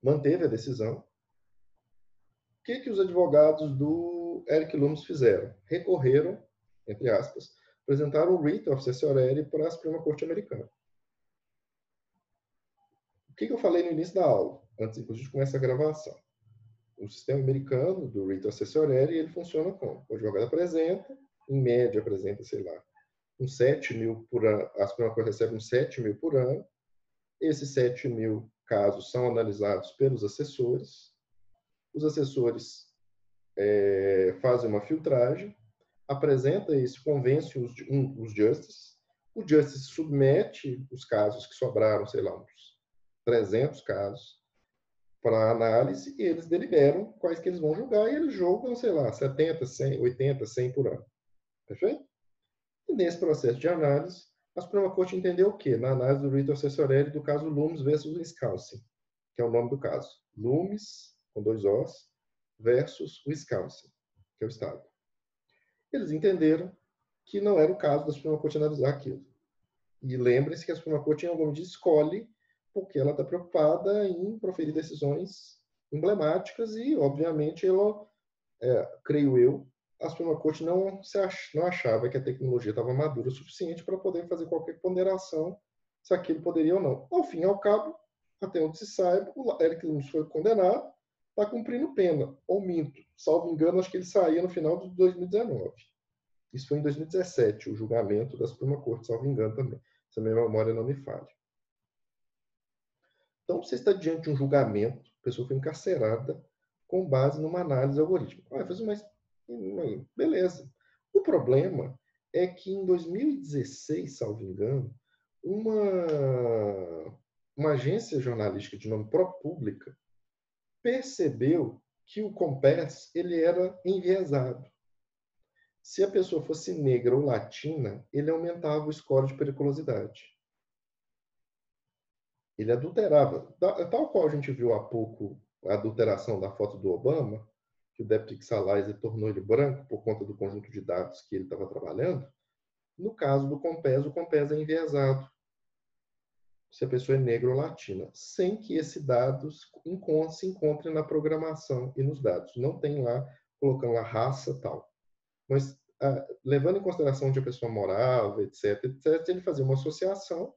manteve a decisão. O que os advogados do Eric Loomis fizeram? Recorreram, entre aspas, apresentaram o writ of certiorari para a Suprema Corte americana. O que eu falei no início da aula, antes inclusive de começar a gravação? O sistema americano do writ of certiorari, ele funciona como? O advogado apresenta, em média apresenta, sei lá, uns 7 mil por ano, a Suprema Corte recebe uns 7 mil por ano. Esses 7 mil casos são analisados pelos assessores. Os assessores fazem uma filtragem, apresenta isso, convence os justices. O justice submete os casos que sobraram, sei lá, uns 300 casos, para análise, e eles deliberam quais que eles vão julgar, e eles julgam, sei lá, 70, 100, 80, 100 por ano. Perfeito? E nesse processo de análise, a Suprema Corte entendeu o quê? Na análise do writ of certiorari do caso Loomis versus Wisconsin. que é o nome do caso. Loomis, com 2 Os, versus Wisconsin, que é o estado. Eles entenderam que não era o caso da Suprema Corte analisar aquilo. E lembre-se que a Suprema Corte, em algum momento, escolhe porque ela está preocupada em proferir decisões emblemáticas e, obviamente, ela, creio eu, a Suprema Corte não achava que a tecnologia estava madura o suficiente para poder fazer qualquer ponderação se aquilo poderia ou não. Ao fim e ao cabo, até onde se saiba, o Eric Loomis foi condenado, está cumprindo pena, ou minto. Salvo engano, acho que ele saía no final de 2019. Isso foi em 2017, o julgamento da Suprema Corte, salvo engano também. Se a minha memória não me falha. Então, você está diante de um julgamento, a pessoa foi encarcerada com base numa análise algorítmica. Beleza. O problema é que em 2016, salvo engano, uma agência jornalística de nome ProPublica percebeu que o Compass ele era enviesado. Se a pessoa fosse negra ou latina, ele aumentava o score de periculosidade. Ele adulterava. Tal qual a gente viu há pouco a adulteração da foto do Obama, que o Deputy Xalizer tornou ele branco por conta do conjunto de dados que ele estava trabalhando. No caso do Compass, o Compass é enviesado se a pessoa é negra ou latina, sem que esse dado se encontre na programação e nos dados. Não tem lá, colocando a raça e tal. Mas, levando em consideração onde a pessoa morava, etc., ele fazia uma associação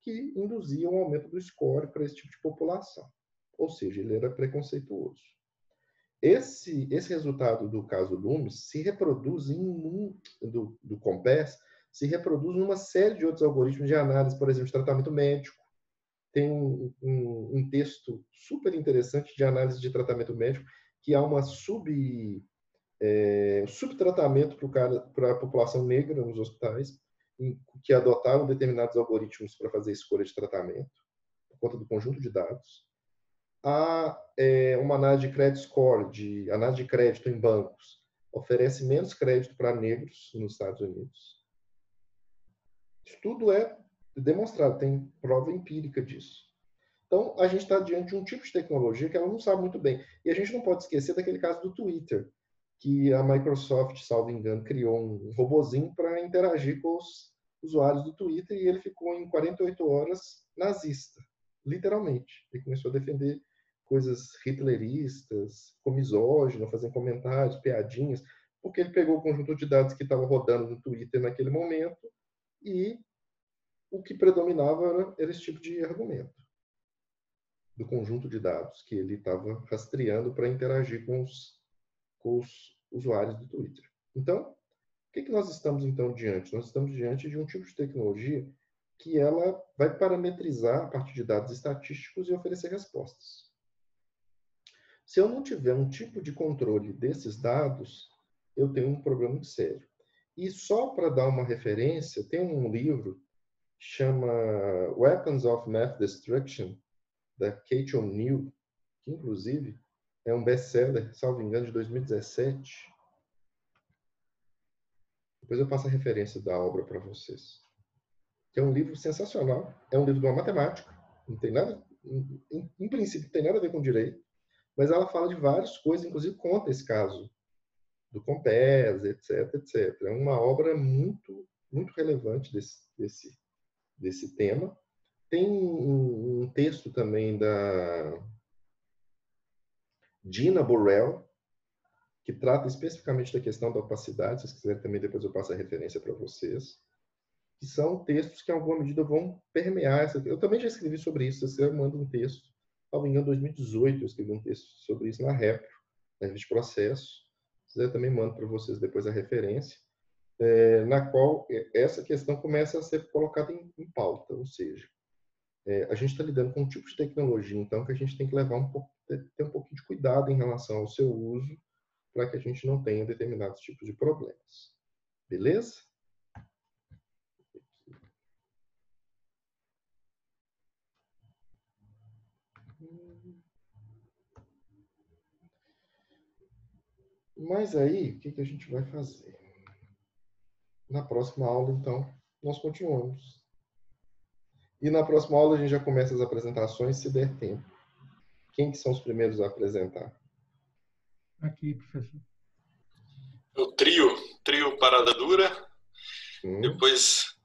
que induzia um aumento do score para esse tipo de população. Ou seja, ele era preconceituoso. Esse resultado do caso Loomis se reproduz do Compass, se reproduz numa série de outros algoritmos de análise, por exemplo, de tratamento médico. Tem um texto super interessante de análise de tratamento médico, que há uma subtratamento para a população negra nos hospitais, que adotaram determinados algoritmos para fazer escolha de tratamento, por conta do conjunto de dados. Há uma análise de credit score, de análise de crédito em bancos, oferece menos crédito para negros nos Estados Unidos. Isso tudo é demonstrado, tem prova empírica disso. Então, a gente está diante de um tipo de tecnologia que ela não sabe muito bem. E a gente não pode esquecer daquele caso do Twitter, que a Microsoft, salvo engano, criou um robozinho para interagir com os usuários do Twitter e ele ficou em 48 horas nazista, literalmente. Ele começou a defender coisas hitleristas, misógino, fazendo comentários, piadinhas, porque ele pegou o conjunto de dados que estava rodando no Twitter naquele momento e o que predominava era esse tipo de argumento do conjunto de dados que ele estava rastreando para interagir com os usuários do Twitter. Então, o que nós estamos então diante? Nós estamos diante de um tipo de tecnologia que ela vai parametrizar a partir de dados estatísticos e oferecer respostas. Se eu não tiver um tipo de controle desses dados, eu tenho um problema muito sério. E só para dar uma referência, tem um livro que chama Weapons of Math Destruction, da Kate O'Neill, que inclusive é um best-seller, salvo engano, de 2017. Depois eu passo a referência da obra para vocês. Que é um livro sensacional. É um livro de uma matemática. Não tem nada, em princípio, não tem nada a ver com direito. Mas ela fala de várias coisas, inclusive conta esse caso do Compass, etc, etc. É uma obra muito, muito relevante desse tema. Tem um texto também da Gina Burrell, que trata especificamente da questão da opacidade. Se vocês quiserem também, depois eu passo a referência para vocês. Que são textos que, em alguma medida, vão permear essa... Eu também já escrevi sobre isso. Você manda um texto, salvo engano, em 2018, eu escrevi um texto sobre isso na Repro, na revista Processo. Se quiser, também mando para vocês depois a referência, na qual essa questão começa a ser colocada em pauta, ou seja, a gente está lidando com um tipo de tecnologia, então, que a gente tem que levar ter um pouquinho de cuidado em relação ao seu uso, para que a gente não tenha determinados tipos de problemas. Beleza? Mas aí, o que a gente vai fazer? Na próxima aula, então, nós continuamos. E na próxima aula a gente já começa as apresentações, se der tempo. Quem que são os primeiros a apresentar? Aqui, professor. O trio Parada Dura. Depois